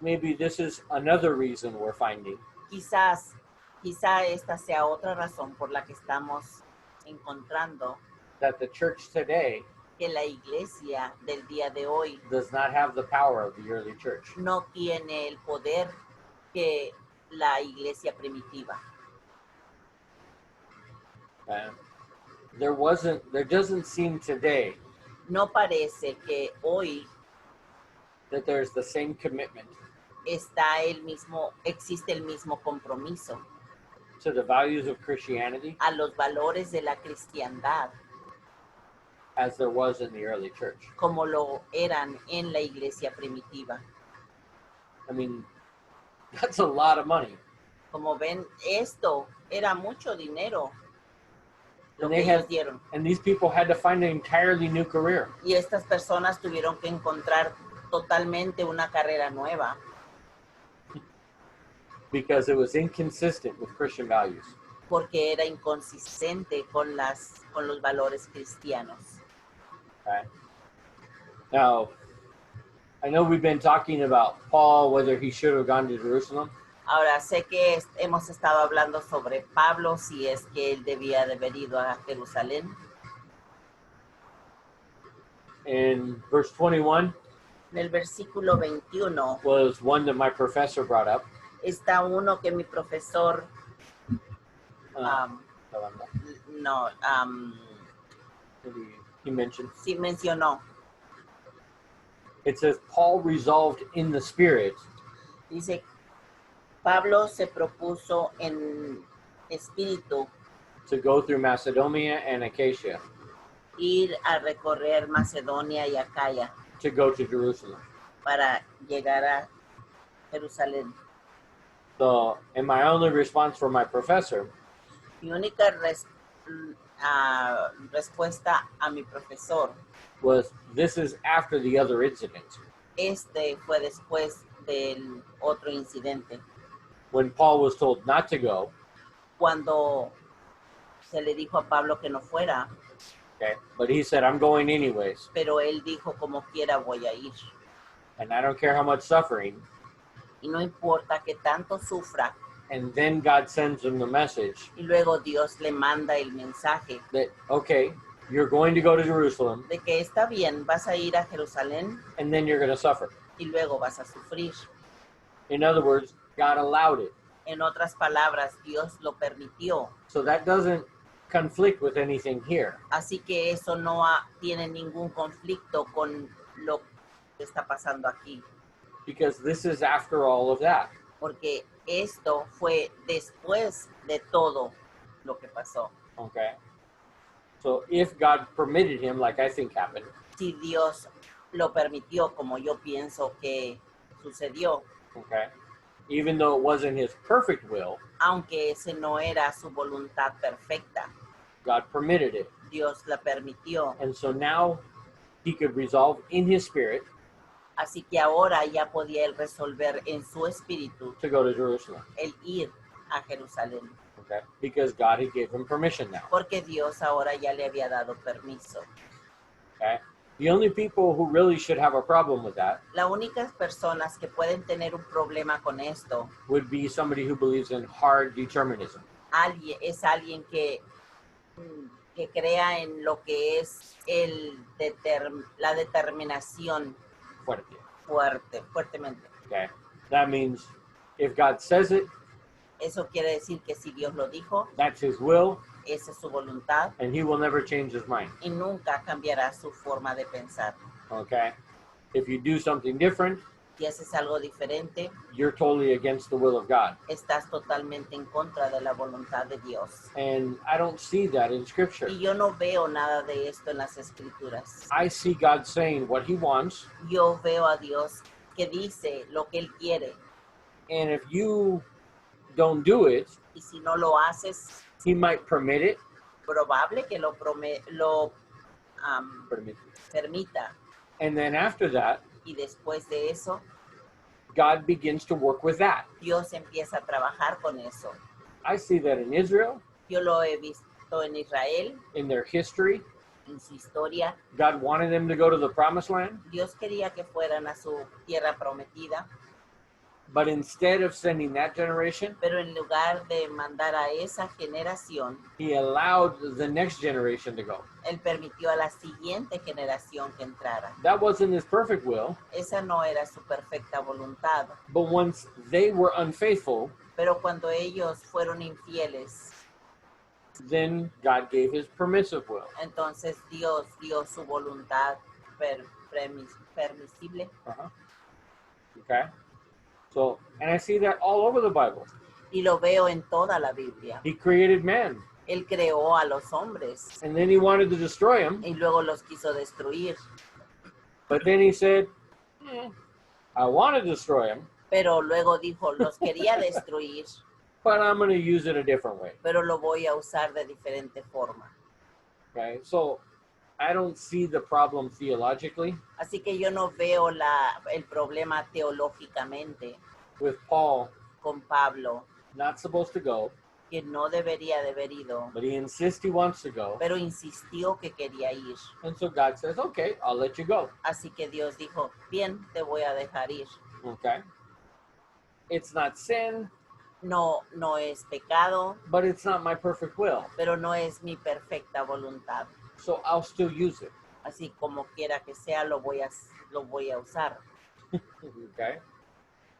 maybe this is another reason we're finding quizá esta sea otra razón por la que estamos encontrando that the church today que la iglesia del día de hoy does not have the power of the early church. no tiene el poder que la iglesia primitiva. There doesn't seem today No parece que hoy that there's the same commitment existe el mismo compromiso to the values of Christianity a los valores de la cristiandad as there was in the early church. como lo eran en la iglesia primitiva. I mean, that's a lot of money. Como ven, esto era mucho dinero lo And que they ellos had, dieron. and these people had to find an entirely new career Y estas personas tuvieron que encontrar totalmente una carrera nueva because it was inconsistent with Christian values. porque era inconsistente con los valores cristianos. Okay. Now, I know we've been talking about Paul, whether he should have gone to Jerusalem. Ahora sé que hemos estado hablando sobre Pablo, si es que él debía de haber ido a Jerusalén. In verse 21 En el versículo 21 was one that my professor brought up. está uno que mi profesor He mentioned. sí mencionó. It says, Paul resolved in the Spirit Dice, Pablo se propuso en espíritu to go through Macedonia and Achaia ir a recorrer Macedonia y Acaya to go to Jerusalem. para llegar a Jerusalén. So, and my only response from my professor Mi única respuesta a mi profesor, was, this is after the other incident. fue después del otro incidente, When Paul was told not to go, cuando se le dijo a Pablo que no fuera, okay, but he said, I'm going anyways, pero él dijo como quiera voy a ir. and I don't care how much suffering. Y no importa que tanto sufra, And then God sends him the message y luego Dios le manda el mensaje that, okay, you're going to go to Jerusalem, de que está bien, vas a ir a Jerusalén and then you're going to suffer. y luego vas a sufrir. In other words, God allowed it. En otras palabras, Dios lo permitió. So that doesn't conflict with anything here. Así que eso no tiene ningún conflicto con lo que está pasando aquí, Because this is after all of that. porque esto fue después de todo lo que pasó. Okay? So if God permitted him, like I think happened, Si Dios lo permitió, como yo pienso que sucedió, okay, even though it wasn't his perfect will, aunque ese no era su voluntad perfecta, God permitted it. Dios la permitió. And so now he could resolve in his spirit Así que ahora ya podía él resolver en su espíritu to go to Jerusalem. el ir a Jerusalén, Okay? Because God had gave him permission now. porque Dios ahora ya le había dado permiso. Okay? The only people who really should have a problem with that Las únicas personas que pueden tener un problema con esto would be somebody who believes in hard determinism. es alguien que crea en lo que es la determinación fuertemente. Okay? That means if God says it, Eso quiere decir que si Dios lo dijo, that's his will, esa es su voluntad and he will never change his mind. y nunca cambiará su forma de pensar. Okay? If you do something different, Si haces algo diferente, you're totally against the will of God. estás totalmente en contra de la voluntad de Dios. And I don't see that in Scripture. Y yo no veo nada de esto en las Escrituras. I see God saying what he wants, Yo veo a Dios que dice lo que Él quiere. and if you don't do it, Y si no lo haces, he might permit it. probable que lo permita. And then after that, Y después de eso, God begins to work with that. Dios empieza a trabajar con eso. I see that in Israel, Yo lo he visto en Israel, in their history. en su historia. God wanted them to go to the promised land, Dios quería que fueran a su tierra prometida, But instead of sending that generation, Pero en lugar de mandar a esa generación, he allowed the next generation to go. él permitió a la siguiente generación que entrara. That wasn't his perfect will, Esa no era su perfecta voluntad. but once they were unfaithful, Pero cuando ellos fueron infieles, then God gave his permissive will. entonces Dios dio su voluntad permisible. Uh-huh. Okay? So, and I see that all over the Bible. Y lo veo en toda la Biblia. He created man, Él creó a los hombres and then he wanted to destroy him, y luego los quiso destruir. but then he said, I want to destroy him, Pero luego dijo, los quería destruir, but I'm going to use it a different way. pero lo voy a usar de diferente forma. Okay? So, I don't see the problem theologically Así que yo no veo el problema teológicamente with Paul con Pablo, not supposed to go, que no debería de haber ido, but he insists he wants to go. pero insistió que quería ir. And so God says, okay, I'll let you go. Así que Dios dijo, bien, te voy a dejar ir. Okay? It's not sin, No, no es pecado, but it's not my perfect will. pero no es mi perfecta voluntad. So I'll still use it. Así como quiera que sea, lo voy a usar. Okay?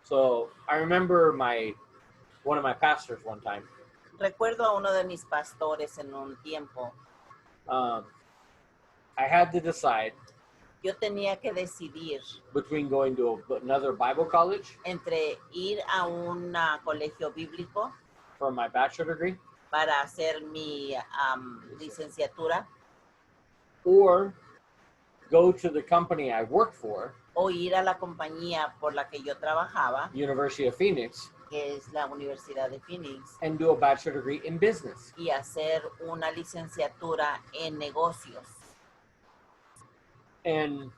So I remember one of my pastors one time. Recuerdo a uno de mis pastores en un tiempo, I had to decide yo tenía que decidir between going to another Bible college entre ir a un colegio bíblico for my bachelor degree para hacer mi licenciatura or go to the company I worked for, o ir a la compañía por la que yo trabajaba, University of Phoenix, que es la Universidad de Phoenix, and do a bachelor degree in business. y hacer una licenciatura en negocios. And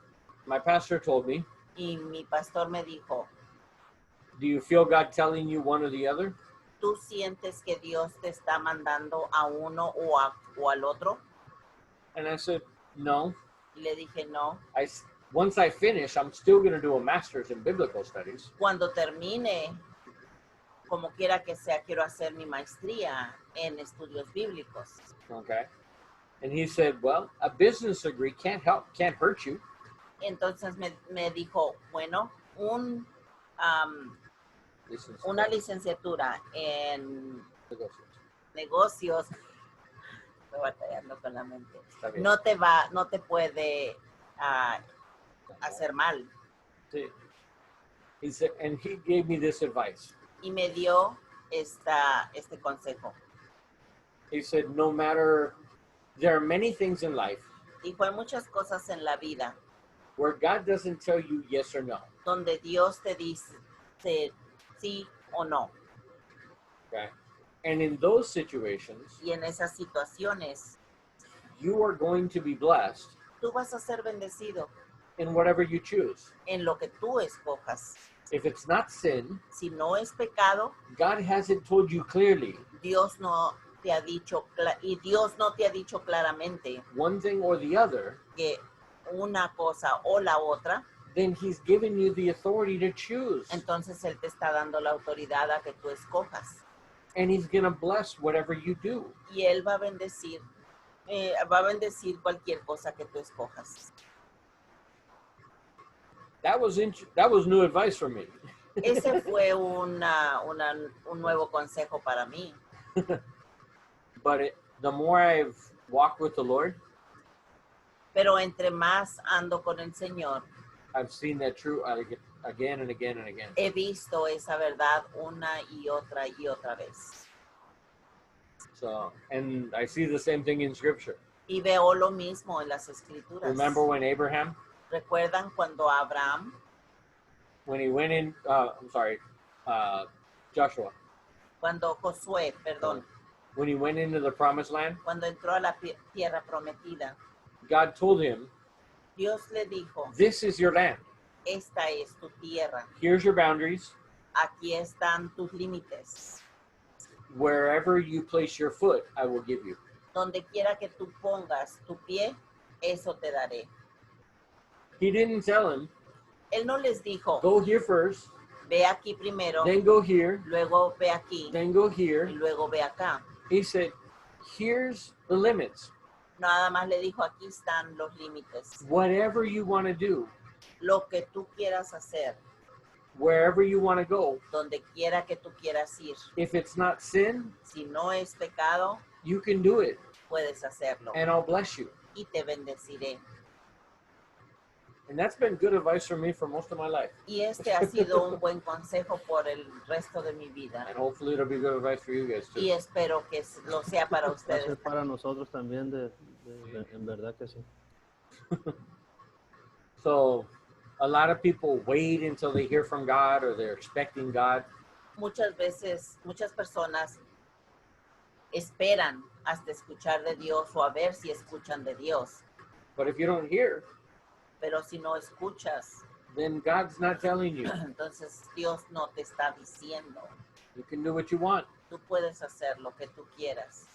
my pastor told me, Y mi pastor me dijo, do you feel God telling you one or the other? ¿tú sientes que Dios te está mandando a uno o al otro? And I said, no. Y le dije, no. Once I finish, I'm still going to do a master's in biblical studies. Cuando termine, como quiera que sea, quiero hacer mi maestría en estudios bíblicos. Okay. And he said, well, a business degree can't hurt you. Entonces me dijo, bueno, una licenciatura en negocios, estoy batallando con la mente, no te puede hacer mal. Sí. He said, and he gave me this advice. Y me dio este consejo. He said, no matter, there are many things in life Dijo, hay muchas cosas en la vida where God doesn't tell you yes or no. donde Dios te dice sí o no. Okay. And in those situations, Y en esas situaciones, you are going to be blessed tú vas a ser bendecido in whatever you choose. en lo que tú escojas. If it's not sin, Si no es pecado, God hasn't told you clearly Dios no te ha dicho claramente one thing or the other, que una cosa o la otra, then he's given you the authority to choose. entonces Él te está dando la autoridad a que tú escojas. And he's going to bless whatever you do. Y Él va a bendecir cualquier cosa que tú escojas. That was new advice for me. Ese fue un nuevo consejo para mí. But the more I've walked with the Lord, Pero entre más ando con el Señor, I've seen that true again and again and again. he visto esa verdad una y otra vez. So, and I see the same thing in Scripture. Y veo lo mismo en las Escrituras. Remember when Abraham, ¿Recuerdan cuando Abraham, when he went in, Joshua, cuando Josué, perdón, when he went into the promised land, cuando entró a la tierra prometida, God told him, Dios le dijo, this is your land. esta es tu tierra, Here's your boundaries. aquí están tus límites. Wherever you place your foot, I will give you. Donde quiera que tú pongas tu pie, eso te daré. He didn't tell him, Él no les dijo, go here first, Ve aquí primero, then go here, luego ve aquí then go y here. luego ve acá. He said, here's the limits. Nada más le dijo, aquí están los límites. Whatever you want to do, Lo que tú quieras hacer, wherever you want to go, donde quiera que tú quieras ir. if it's not sin, Si no es pecado, you can do it, puedes hacerlo and I'll bless you. y te bendeciré. And that's been good advice for me for most of my life. Y este ha sido un buen consejo por el resto de mi vida. And hopefully it'll be good advice for you guys Y too. espero que lo sea para Va a ustedes. ser para nosotros también, en verdad que sí. So a lot of people wait until they hear from God or they're expecting God. Muchas veces, muchas personas esperan hasta escuchar de Dios o a ver si escuchan de Dios. But if you don't hear, Pero si no escuchas, then God's not telling you. entonces Dios no te está diciendo. You can do what you want Tú puedes hacer lo que tú quieras,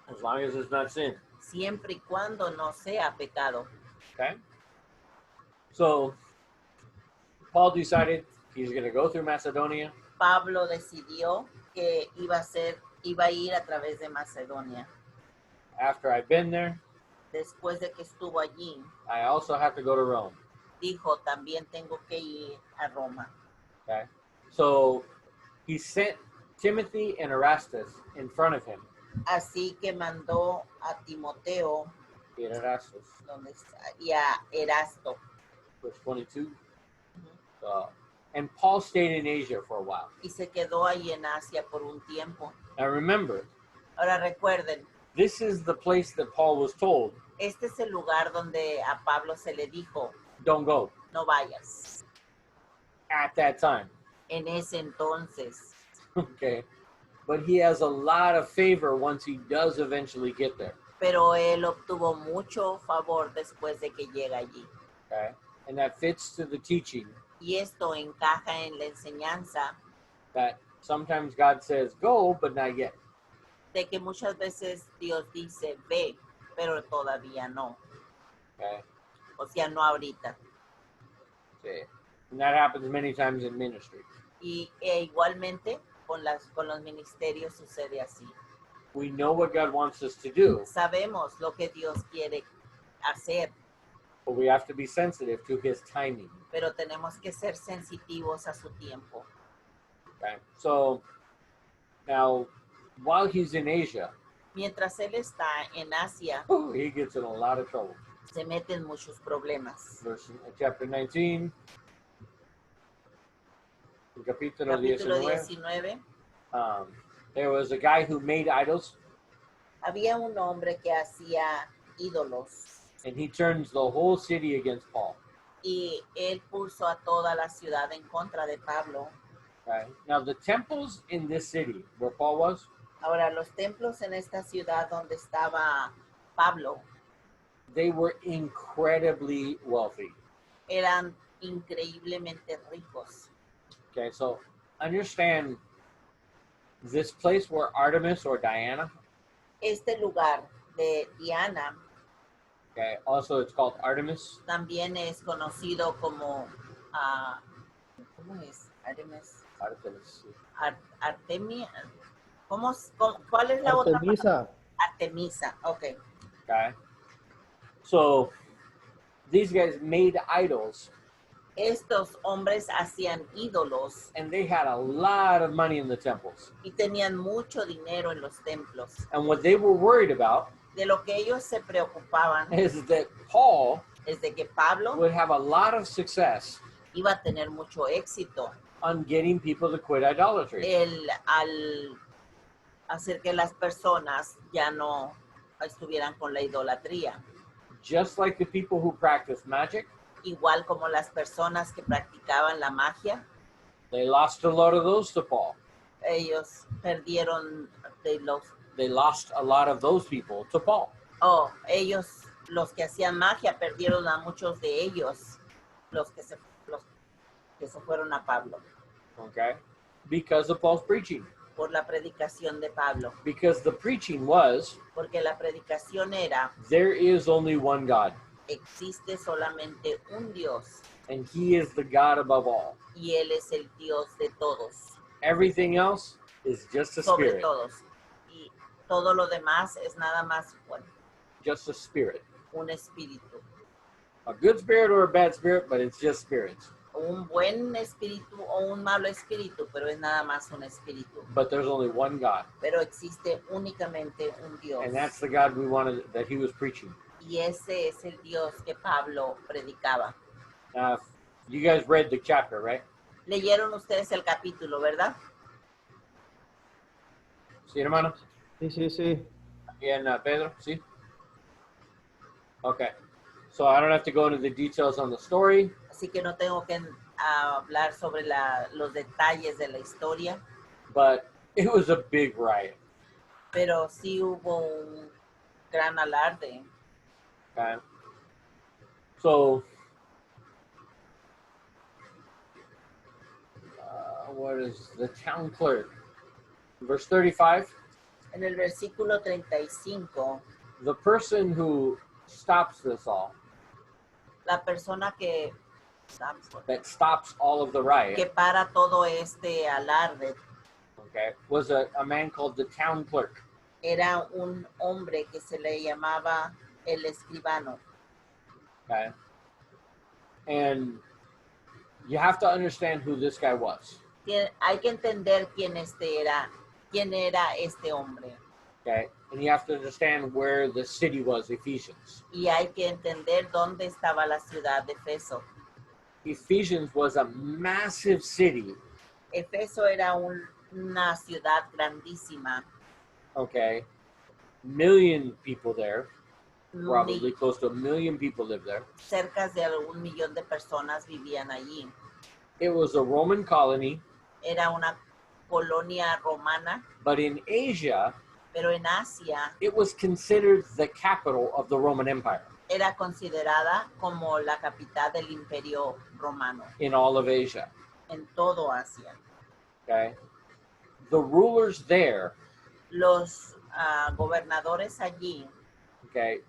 as long as it's not sin. siempre y cuando no sea pecado. Okay? So Paul decided he's going to go through Macedonia. Pablo decidió que iba a ir a través de Macedonia. After I've been there, Después de que estuvo allí, I also have to go to Rome. dijo, también tengo que ir a Roma. Okay? So he sent Timothy and Erastus in front of him. Así que mandó a Timoteo Erastus, y a Erasto. verse 22. And Paul stayed in Asia for a while. Y se quedó ahí en Asia por un tiempo. Now remember, Ahora recuerden, this is the place that Paul was told, este es el lugar donde a Pablo se le dijo, don't go no vayas. at that time. En ese entonces. Okay? But he has a lot of favor once he does eventually get there. Pero él obtuvo mucho favor después de que llega allí. Okay? And that fits to the teaching Y esto encaja en la enseñanza that sometimes God says, go, but not yet. de que muchas veces Dios dice, ve, pero todavía no. Okay? O sea, no ahorita. Okay. And that happens many times in ministry. E igualmente con los ministerios sucede así. We know what God wants us to do, Sabemos lo que Dios quiere hacer, but we have to be sensitive to his timing. pero tenemos que ser sensitivos a su tiempo. Okay? So now, while he's in Asia, Mientras él está en Asia, he gets in a lot of trouble. se meten muchos problemas. Chapter 19, capítulo Capítulo 19. 19. There was a guy who made idols, Había un hombre que hacía ídolos and he turns the whole city against Paul. y él puso a toda la ciudad en contra de Pablo. Okay? Now, the temples in this city where Paul was, Ahora, los templos en esta ciudad donde estaba Pablo they were incredibly wealthy. eran increíblemente ricos. Okay, so understand this place where Artemis or Diana, Este lugar de Diana okay, also it's called Artemis. también es conocido como, ¿cómo es? Artemis. Artemis. Artemia. ¿Cuál es la otra palabra? Artemisa, Artemisa, ok. Okay. So these guys made idols Estos hombres hacían ídolos and they had a lot of money in the temples. y tenían mucho dinero en los templos. And what they were worried about De lo que ellos se preocupaban is that Paul es de que Pablo would have a lot of success iba a tener mucho éxito on getting people to quit idolatry. al hacer que las personas ya no estuvieran con la idolatría. Just like the people who practice magic, Igual como las personas que practicaban la magia, they lost a lot of those to Paul. ellos perdieron They lost a lot of those people to Paul. ellos, los que hacían magia, perdieron a muchos de ellos, los que se fueron a Pablo, Okay? Because of Paul's preaching. por la predicación de Pablo, Because the preaching was, porque la predicación era, there is only one God. existe solamente un Dios, and he is the God above all. y Él es el Dios de todos, Everything else is just a sobre spirit. todos. Y todo lo demás es nada más, bueno, Just a spirit. un espíritu. A good spirit or a bad spirit, but it's just spirits. Un buen espíritu o un malo espíritu, pero es nada más un espíritu. But there's only one God, Pero existe únicamente un Dios. and that's the God we wanted that he was preaching. Y ese es el Dios que Pablo predicaba. You guys read the chapter, right? Leyeron ustedes el capítulo, ¿verdad? Sí, hermano. Sí, sí, sí. And Pedro, sí. Okay. So I don't have to go into the details on the story, Así que no tengo que hablar sobre los detalles de la historia, but it was a big riot. pero sí hubo un gran alarde. Okay. So, what is the town clerk? Verse 35, En el versículo 35, the person who stops this all, la persona que that stops all of the riot, para todo este alarde okay, was a man called the town clerk. era un hombre que se le llamaba el escribano. Okay. And you have to understand who this guy was. Hay que entender quién era este hombre. Okay. And you have to understand where the city was, Ephesians. Y hay que entender dónde estaba la ciudad de Efeso. Ephesians was a massive city, Efeso era una ciudad grandísima. okay? Million people there, Mi- probably close to 1 million people live there. cerca de 1 millón de personas vivían allí. It was a Roman colony, Era una colonia romana, but in Asia, pero en Asia it was considered the capital of the Roman Empire era considerada como la capital del Imperio Romano in all of Asia, en todo Asia. okay? The rulers there, Los gobernadores allí okay,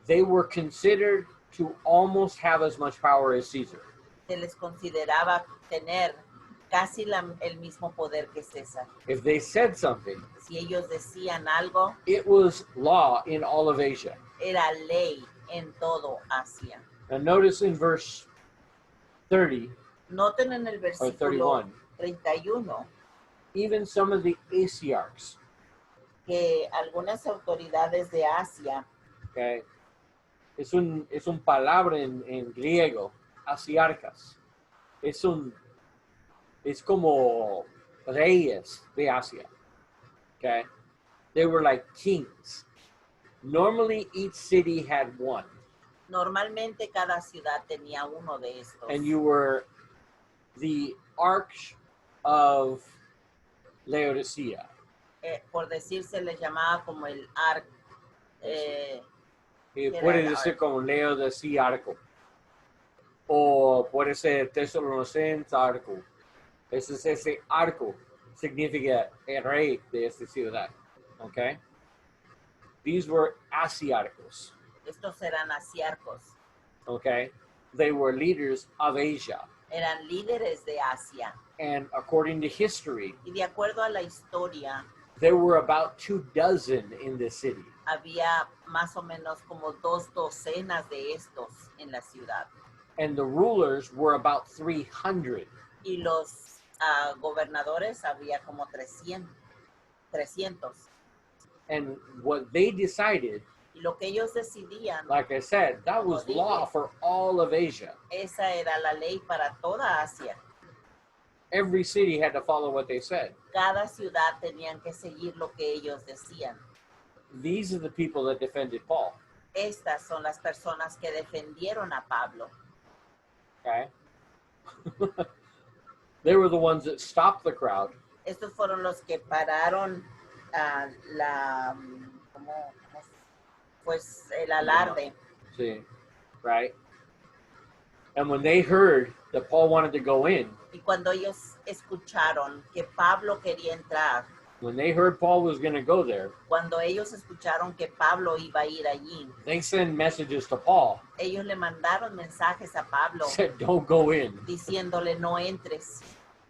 they were considered to almost have as much power as Caesar. se les consideraba tener casi el mismo poder que César. If they said something, Si ellos decían algo, it was law in all of Asia. era ley en todo Asia. Now notice in verse 30 Noten en el or versículo 31, 31 even some of the Asiarchs, que algunas autoridades de Asia, okay, es un palabra en griego, asiarcas. Es como reyes de Asia. Okay? They were like kings. Normally each city had one. normalmente cada ciudad tenía uno de estos. And you were the arch of Laodicea. Por decir, se les llamaba como el arc. Y Era puede el decir arco. como Laodicea arco. O puede ser Tesalonicense arco. Ese arco significa el rey de esta ciudad. Okay? These were asiarchos. Estos eran asiarcos, Okay? They were leaders of Asia. eran líderes de Asia. And according to history, Y de acuerdo a la historia, there were about 24 in the city. había más o menos como 2 docenas de estos en la ciudad. And the rulers were about 300. Y los gobernadores había como 300. And what they decided, Y lo que ellos decidían, like I said, that was law for all of Asia. esa era la ley para toda Asia. Every city had to follow what they said. Cada ciudad tenían que seguir lo que ellos decían. These are the people that defended Paul. Estas son las personas que defendieron a Pablo. Okay? They were the ones that stopped the crowd. Estos fueron los que pararon pues el alarde. See, right? And when they heard that Paul wanted to go in, Y cuando ellos escucharon que Pablo quería entrar, when they heard Paul was going to go there, cuando ellos escucharon que Pablo iba a ir allí, they sent messages to Paul, ellos le mandaron mensajes a Pablo said, don't go in. diciéndole no entres,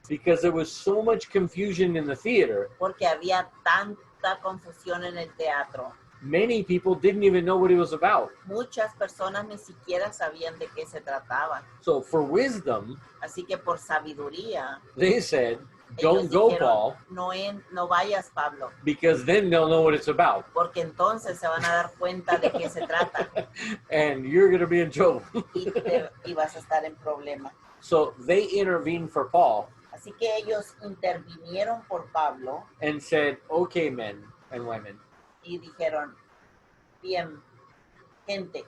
Because there was so much confusion in the theater, porque había tanta confusión en el teatro. many people didn't even know what it was about. Muchas personas ni siquiera sabían de qué se trataba. So for wisdom, Así que por sabiduría, they said, ellos don't go, dijeron, Paul, no vayas, Pablo, because then they'll know what it's about. porque entonces se van a dar cuenta de qué se trata And you're going to be in trouble. y vas a estar en problema. So they intervened for Paul Así que ellos intervinieron por Pablo and said, okay, men and women, y dijeron, bien, gente,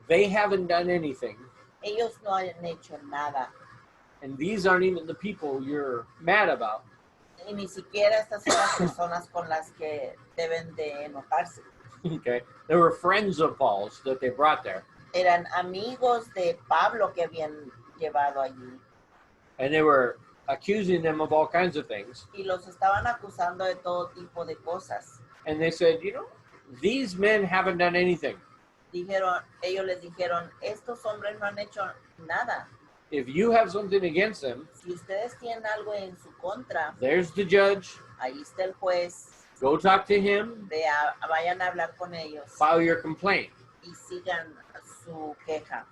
they haven't done anything. ellos no han hecho nada. And these aren't even the people you're mad about. Y ni siquiera estas son las personas con las que deben de enojarse. Okay. There were friends of Paul's that they brought there. Eran amigos de Pablo que habían llevado allí. And they were accusing them of all kinds of things. Y los estaban acusando de todo tipo de cosas. And they said, you know, these men haven't done anything. Ellos les dijeron, estos hombres no han hecho nada. If you have something against them, Si ustedes tienen algo en su contra, there's the judge. ahí está el juez. Go talk to him. Vayan a hablar con ellos File your complaint. y sigan su queja.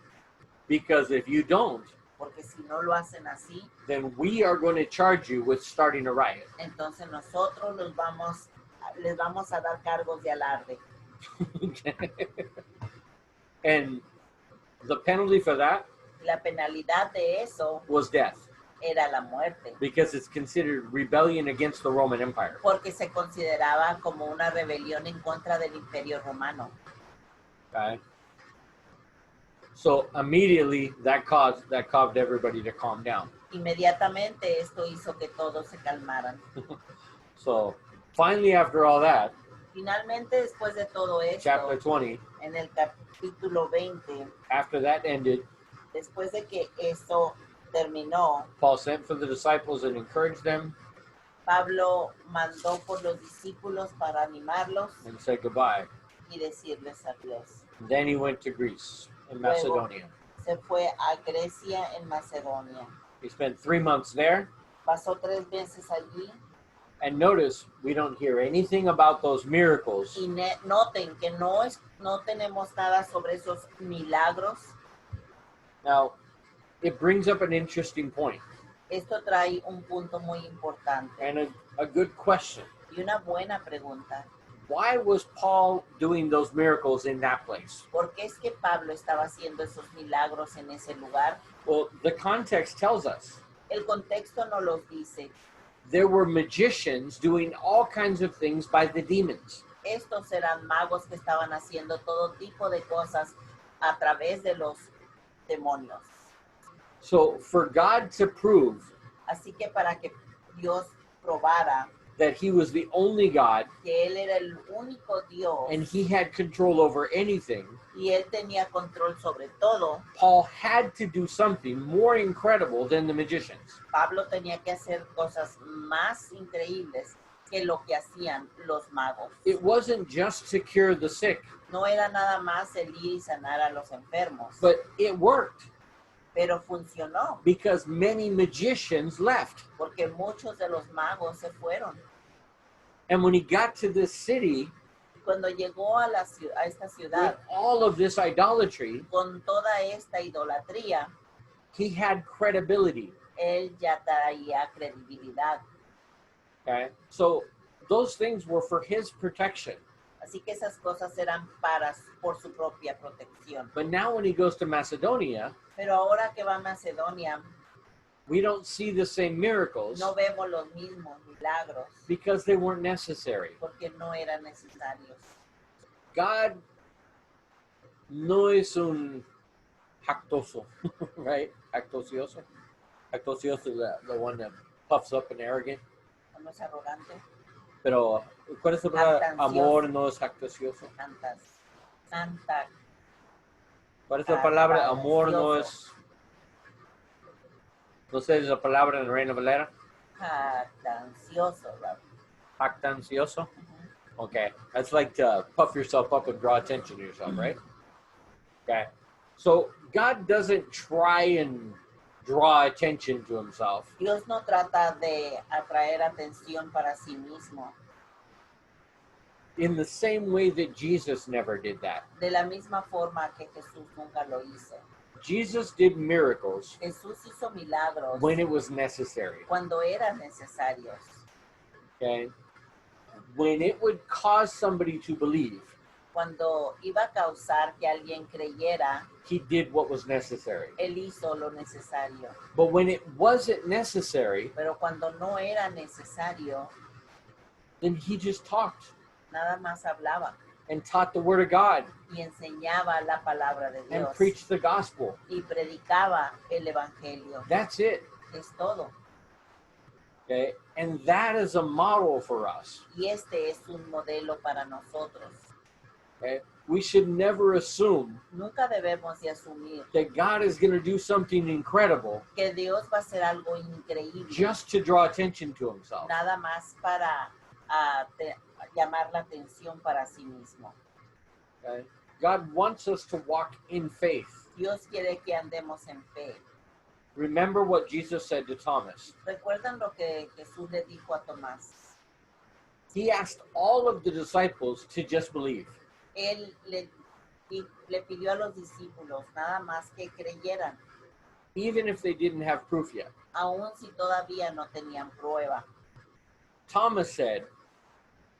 Because if you don't, Porque si no lo hacen así, then we are going to charge you with starting a riot. entonces nosotros les vamos a dar cargos de alarde. And the penalty for that La penalidad de eso was death, era la muerte, because it's considered rebellion against the Roman Empire. porque se consideraba como una rebelión en contra del Imperio Romano. Okay. So immediately that caused everybody to calm down. Inmediatamente esto hizo que todos se calmaran. So finally, after all that, Finalmente, después de todo esto, chapter 20, en el capítulo 20, after that ended, después de que eso terminó, Paul sent for the disciples and encouraged them Pablo mandó por los discípulos para animarlos and said goodbye. y decirles adiós. Then he went to Greece in Macedonia. Se fue a Grecia en Macedonia. He spent 3 months there. Pasó 3 meses allí And notice, we don't hear anything about those miracles y noten que no tenemos nada sobre esos milagros. Now, it brings up an interesting point Esto trae un punto muy importante and a good question. y una buena pregunta. Why was Paul doing those miracles in that place? ¿Por qué es que Pablo estaba haciendo esos milagros en ese lugar? Well, the context tells us El contexto no los dice. there were magicians doing all kinds of things by the demons. Estos eran magos que estaban haciendo todo tipo de cosas a través de los demonios. So for God to prove Así que para que Dios probara that he was the only God que Él era el único Dios and he had control over anything, y Él tenía control sobre todo, Paul had to do something more incredible than the magicians. Pablo tenía que hacer cosas más increíbles que lo que hacían los magos. It wasn't just to cure the sick, No era nada más el ir y sanar a los enfermos, but it worked pero funcionó because many magicians left. porque muchos de los magos se fueron. And when he got to this city, Cuando llegó a esta with ciudad all of this idolatry, con toda esta idolatría, he had credibility. Él ya traía credibilidad. Okay? So those things were for his protection. Así que esas cosas eran por su propia protección. But now when he goes to Macedonia, Pero ahora que va a Macedonia, we don't see the same miracles no vemos los mismos milagros because they weren't necessary. porque no eran necesarios. God no es un jactoso, right? Jactocioso. Jactocioso is the one that puffs up and arrogant. No es arrogante, Pero, ¿cuál es la palabra? Jactancioso. Amor no es jactocioso. santa, ¿Cuál es la palabra? Amor no Jactancioso. es... No sé la palabra en Reina Valera. jactancioso, Rob. Jactancioso? Okay. That's like to puff yourself up and draw attention to yourself, right? Okay. So God doesn't try and draw attention to himself. Dios no trata de atraer atención para sí mismo, In the same way that Jesus never did that. de la misma forma que Jesús nunca lo hizo. Jesus did miracles Jesús hizo milagros when it was necessary. cuando eran necesarios. Okay. When it would cause somebody to believe, Cuando iba a causar que alguien creyera, he did what was necessary. él hizo lo necesario. But when it wasn't necessary, Pero cuando no era necesario, then he just talked nada más hablaba and taught the word of God y enseñaba la palabra de and Dios preached the gospel. y predicaba el evangelio. That's it. Es todo. Okay. And that is a model for us. Y este es un modelo para nosotros. Okay. We should never assume Nunca debemos de asumir that God is going to do something incredible que Dios va a hacer algo increíble, just to draw attention to himself. nada más para llamar la atención para sí mismo. Okay. God wants us to walk in faith. Dios quiere que andemos en fe. Remember what Jesus said to Thomas. ¿Recuerdan lo que Jesús le dijo a Tomás? He asked all of the disciples to just believe. Él le pidió a los discípulos nada más que creyeran, Even if they didn't have proof yet. aun si todavía no tenían prueba. Thomas said,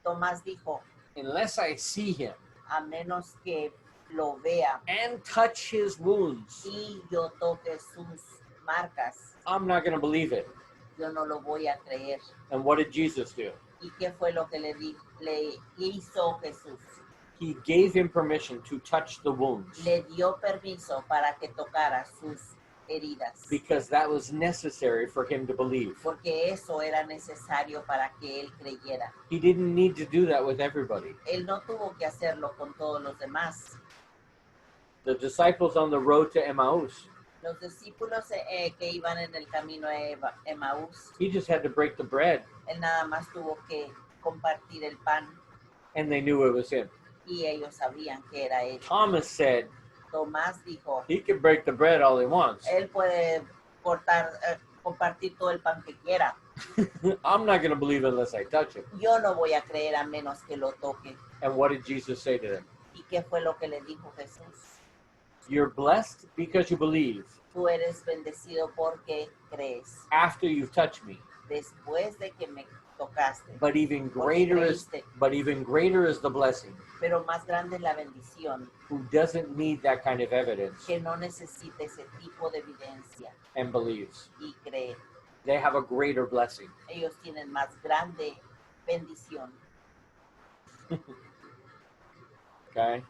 Tomás dijo, unless I see him a menos que lo vea and touch his wounds, y yo toque sus marcas, I'm not going to believe it. yo no lo voy a creer. And what did Jesus do? ¿Y qué fue lo que le hizo Jesús? He gave him permission to touch the wounds Le dio permiso para que tocara sus heridas, because that was necessary for him to believe. porque eso era necesario para que él creyera. He didn't need to do that with everybody. Él no tuvo que hacerlo con todos los demás. The disciples on the road to Emmaus, Los discípulos que iban en el camino a Emaús, he just had to break the bread él nada más tuvo que compartir el pan and they knew it was him. y ellos sabían que era él. Thomas said Tomás dijo, he can break the bread all he wants. él puede compartir todo el pan que quiera. I'm not going to believe unless I touch him. Yo no voy a creer a menos que lo toque. And what did Jesus say to them? ¿Y qué fue lo que le dijo Jesús? You're blessed because you believe Tú eres bendecido porque crees. after you've touched me. Después de que me tocaste. But even greater is the blessing Pero más grande es la bendición, who doesn't need that kind of evidence que no necesita ese tipo de evidencia and believes. y cree. They have a greater blessing. Ellos tienen más grande bendición. Okay?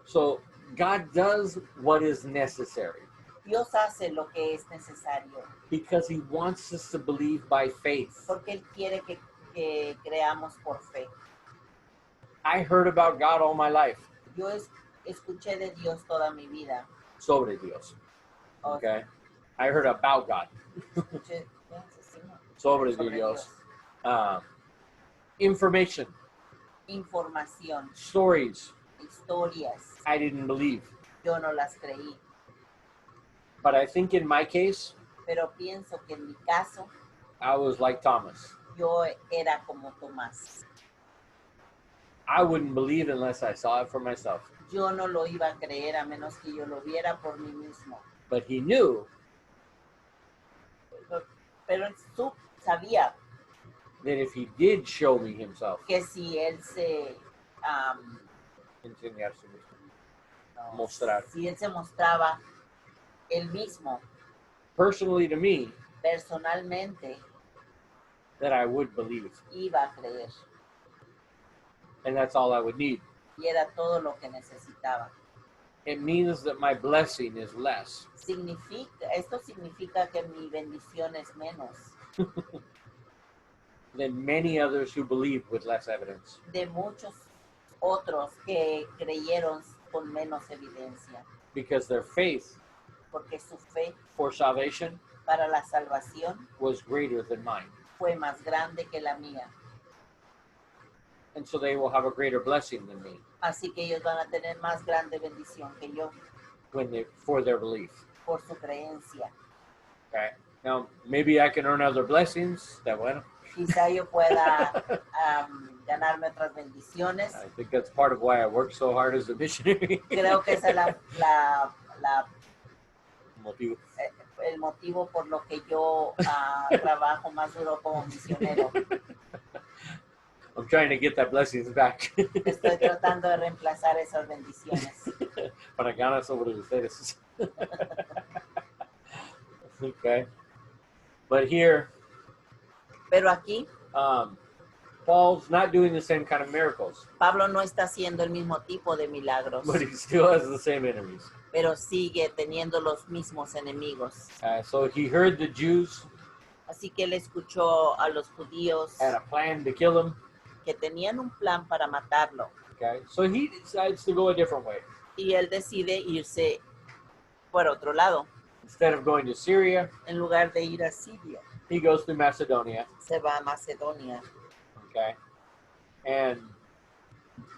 So God does what is necessary Dios hace lo que es necesario because he wants us to believe by faith. porque Él quiere que creamos por fe. I heard about God all my life. Yo escuché de Dios toda mi vida. Sobre Dios. O Okay? I heard about God. escuché, Sobre Sobre Dios. Information. información, Stories. historias. I didn't believe. Yo no las creí, But I think in my case, pero pienso que en mi caso I was like Thomas. yo era como Tomás. I wouldn't believe unless I saw it for myself. Yo no lo iba a creer a menos que yo lo viera por mí mismo. But he knew Pero él sabía that if he did show me himself, que si él se enseñarse mismo, mostrar. si él se mostraba él mismo Personally to me, personalmente, that I would believe. iba a creer. And that's all I would need. Y era todo lo que necesitaba. It means that my blessing is less. Esto significa que mi bendición es menos Than many others who believe with less evidence. de muchos otros que creyeron con menos evidencia, Because their faith porque su fe for salvation para la salvación was greater than mine. fue más grande que la mía. And so they will have a greater blessing than me Así que ellos van a tener más grande bendición que yo for their belief. por su creencia. Okay. Now, maybe I can earn other blessings. That bueno. Quizá yo pueda ganarme otras bendiciones. I think that's part of why I work so hard as a missionary. Creo que esa es Motivo. el motivo por lo que yo trabajo más duro como misionero. I'm trying to get that blessings back. Estoy tratando de reemplazar esas bendiciones. Para ganar sobre ustedes. Okay. But here, Pero aquí, Paul's not doing the same kind of miracles, Pablo no está haciendo el mismo tipo de milagros, but he still has the same enemies. pero sigue teniendo los mismos enemigos. So he heard the Jews Así que él escuchó a los judíos had a plan to kill him. que tenían un plan para matarlo. Okay. So he decides to go a different way. Y él decide irse por otro lado. Instead of going to Syria, En lugar de ir a Siria, he goes to Macedonia. se va a Macedonia, Okay. And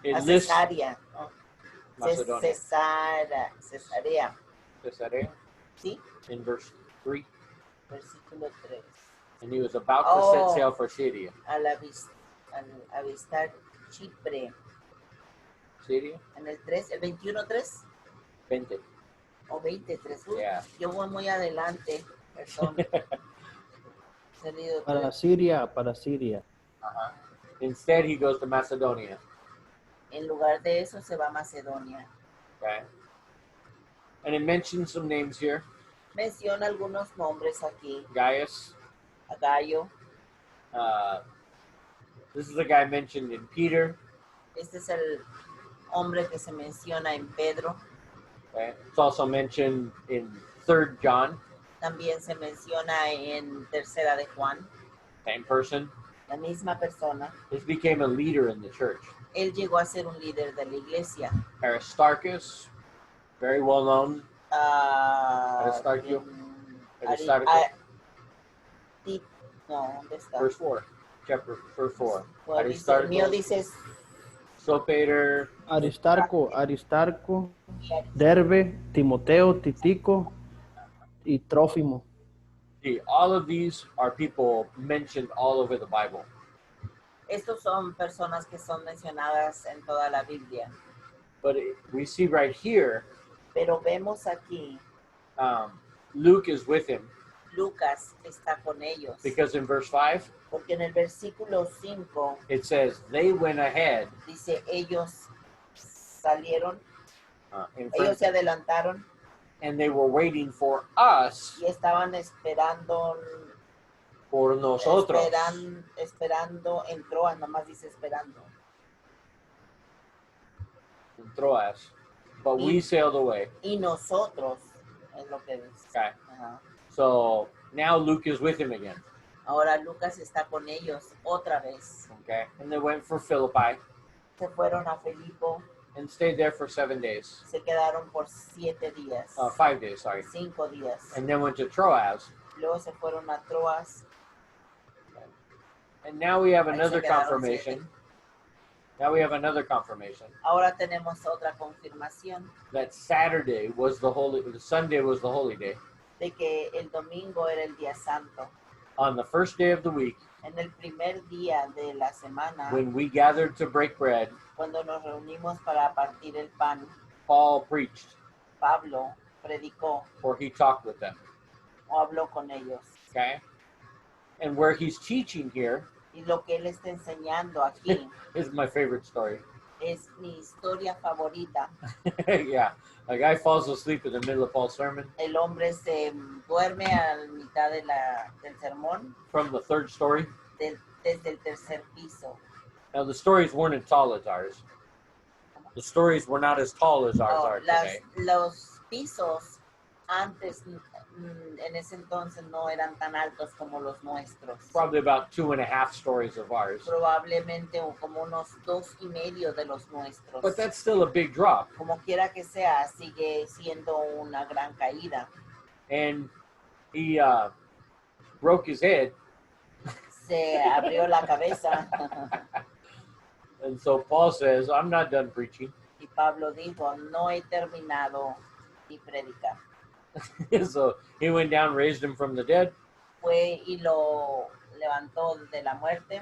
it a lists Cesarea. ¿no? Macedonia. Cesarea, Caesarea ¿sí? in verse 3. Versículo 3. And he was about to Oh. set sail for Syria. Al avistar Chipre. Syria? En el 3, el 21.3 20. o 23. Uy, Yeah. Yo voy muy adelante, perdón. Salido Para tres. Siria, para Siria. Instead, he goes to Macedonia. En lugar de eso se va a Macedonia. Okay. And it mentions some names here. Menciona algunos nombres aquí. Gaius. A Gallo. This is the guy mentioned in Peter. Este es el hombre que se menciona en Pedro. Okay. It's also mentioned in 3 John. También se menciona en Tercera de Juan. Same person. La misma persona. This became a leader in the church. Él llegó a ser un líder de la iglesia. Aristarchus, very well known. Aristarco. Aristarco. No, ¿dónde está? Verse 4. Chapter verse 4. Bueno, el mío dice Sopater, Aristarco, Derbe, Timoteo, Titico y Trófimo. see, all of these are people mentioned all over the Bible. estos son personas que son mencionadas en toda la Biblia. But we see right here, Pero vemos aquí, Luke is with him Lucas está con ellos. because in verse 5, Porque en el versículo 5 it says they went ahead dice, ellos salieron, in ellos front, se adelantaron and they were waiting for us, y estaban esperando, por nosotros. esperando en Troas, nomás dice esperando. In Troas. But we sailed away. Y nosotros, es lo que dice. Okay. Ajá. So now Luke is with him again. Ahora Lucas está con ellos otra vez. Okay. And they went for Philippi Se fueron a Filipo, and stayed there for 7 days. se quedaron por 7 días, 5 days, sorry. 5 días. And then went to Troas. Luego se fueron a Troas. And now we have Ahí se another quedaron confirmation. Now we have another confirmation Ahora tenemos otra confirmación that Saturday was Sunday was the holy day. de que el domingo era el día santo. On the first day of the week, En el primer día de la semana, when we gathered to break bread, cuando nos reunimos para partir el pan, Paul preached, Pablo predicó or he talked with them. o habló con ellos. Okay? And where he's teaching here Y lo que él está enseñando aquí is my favorite story. es mi historia favorita. Yeah, a guy falls asleep in the middle of Paul's sermon El hombre se duerme a la mitad de del sermón from the third story. desde el tercer piso. Now, the stories weren't as tall as ours. The stories were not as tall as ours Oh, are today. los pisos antes, en ese entonces, no eran tan altos como los nuestros. Probably about 2.5 stories of ours. Probablemente como unos 2.5 de los nuestros. But that's still a big drop. Como quiera que sea, sigue siendo una gran caída. And he broke his head. Se abrió la cabeza. And so Paul says, I'm not done preaching. Y Pablo dijo, no he terminado mi predicar. So he went down, raised him from the dead, Fue y lo levantó de la muerte.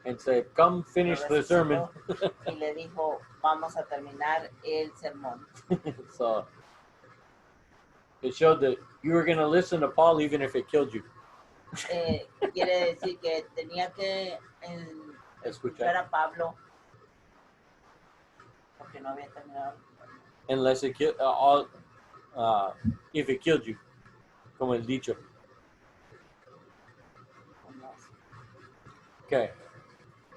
and said, come Lo finish the sermon. resucitó y le dijo, vamos a terminar el sermón. So it showed that you were going to listen to Paul even if it killed you. Quiere decir que tenía que escuchar a Pablo porque no había terminado. Unless it if it killed you, como el dicho. Okay,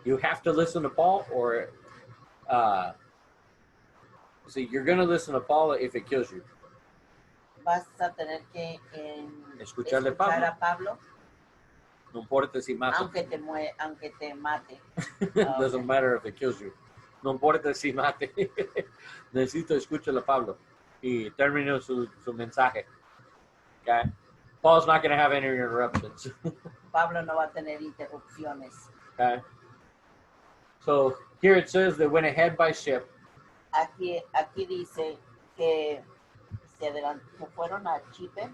you have to listen to Paul, or see, you're going to listen to Paul if it kills you. Vas a tener que Escucharle escuchar a Pablo, No importa si mata. aunque te mate. Doesn't matter if it kills you. No importa si mate. Necesito escuchar a Pablo y termino su mensaje. Okay? Paul's not going to have any interruptions. Pablo no va a tener interrupciones. Okay? So here it says they went ahead by ship. Aquí dice que se fueron a Chipre,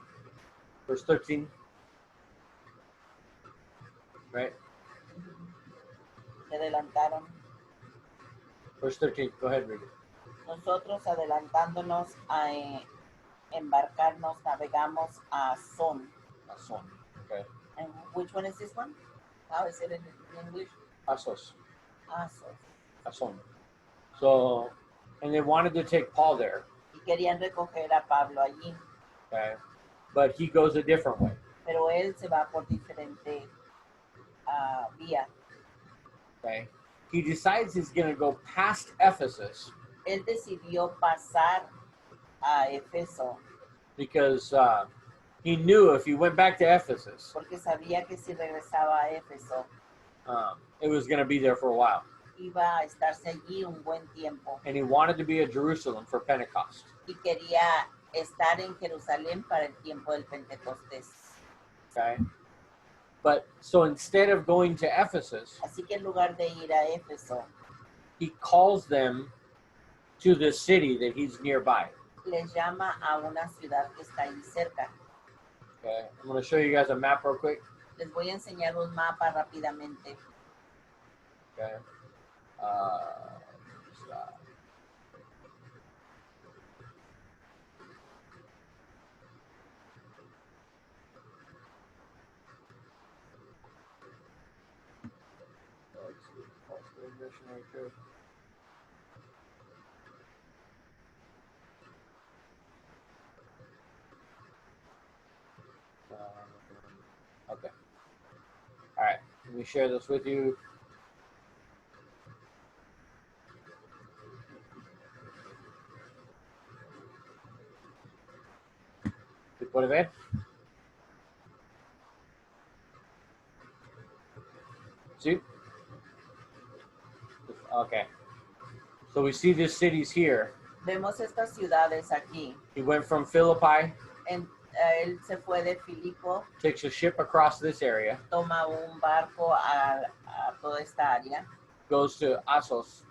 Verse 13. Right? se adelantaron. Verse 13. Go ahead, read it. Nosotros adelantándonos a embarcarnos, navegamos a Son. Ason. Okay. And which one is this one? How is it in English? Asos. Asos. Ason. So, and they wanted to take Paul there. Y querían recoger a Pablo allí, Okay. But he goes a different way. pero él se va por diferente vía. Okay. He decides he's going to go past Ephesus Él decidió pasar a Éfeso because he knew if he went back to Ephesus, porque sabía que si regresaba a Éfeso it was going to be there for a while. iba a estarse allí un buen tiempo And he wanted to be at Jerusalem for Pentecost. y quería estar en Jerusalén para el tiempo del Pentecostés. Okay. But so instead of going to Ephesus, Así que en lugar de ir a Éfeso, he calls them to the city that he's nearby. les llama a una ciudad que está ahí cerca. Okay. I'm going to show you guys a map real quick. Les voy a enseñar un mapa rápidamente. Okay. Okay. All right. Let me share this with you. ¿Se puede ver? See? Okay. So we see these cities here. Vemos estas ciudades aquí. He went from Philippi, Él se fue de Filipo, takes a ship across this area, toma un barco a toda esta área, goes to Assos.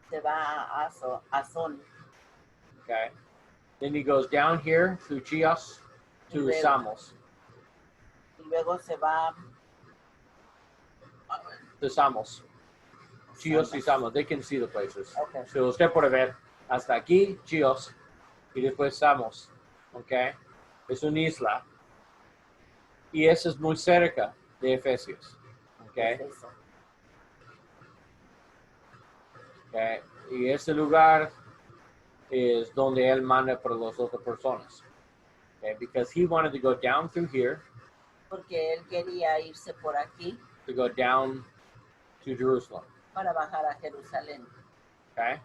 se va a Asón, Okay. Then he goes down here through Chios to Luego. Samos. y luego se va To Samos. Chios y Samos. They can see the places. Okay. So usted puede ver hasta aquí, Chios, y después Samos. Okay. Es una isla. Y eso es muy cerca de Efesios. Okay. Éfeso. Okay. Y ese lugar is donde él manda por las otras personas. Okay. Because he wanted to go down through here Porque él quería irse por aquí to go down to Jerusalem. para bajar a Jerusalén. Okay.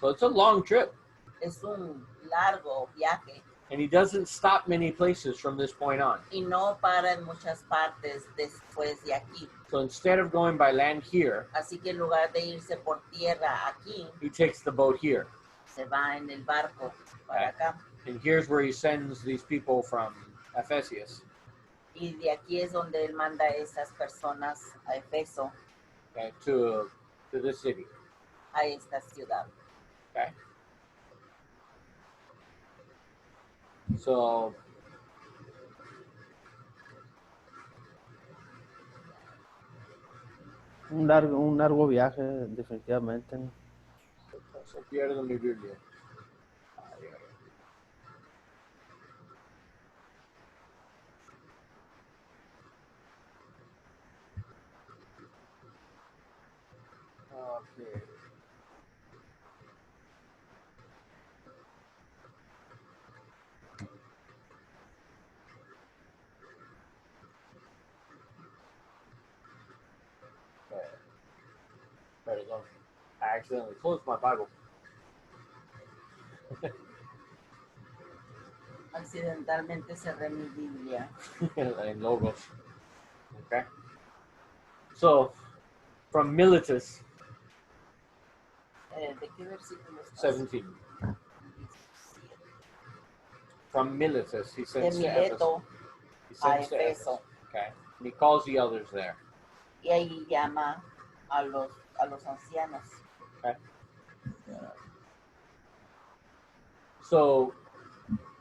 So it's a long trip. Es un largo viaje And he doesn't stop many places from this point on. y no para en muchas partes después de aquí. So instead of going by land here, Así que en lugar de irse por tierra aquí, he takes the boat here. se va en el barco para acá. And here's where he sends these people from Ephesus. Y de aquí es donde él manda a esas personas a Efeso, okay, to the city. a esta ciudad. Okay. So Un largo viaje, definitivamente. ¿No? se pierde mi Biblia. Okay. Perdón. I accidentally closed my Bible. Accidentalmente cerré mi Biblia. In Logos. Okay. So, from Miletus, ¿De qué versículo estás? 17. From Miletus, he De sends to Ephesus. Mileto He a sends to Efeso. Ephesus. Okay. And he calls the others there. Y ahí llama a los ancianos. Okay. So,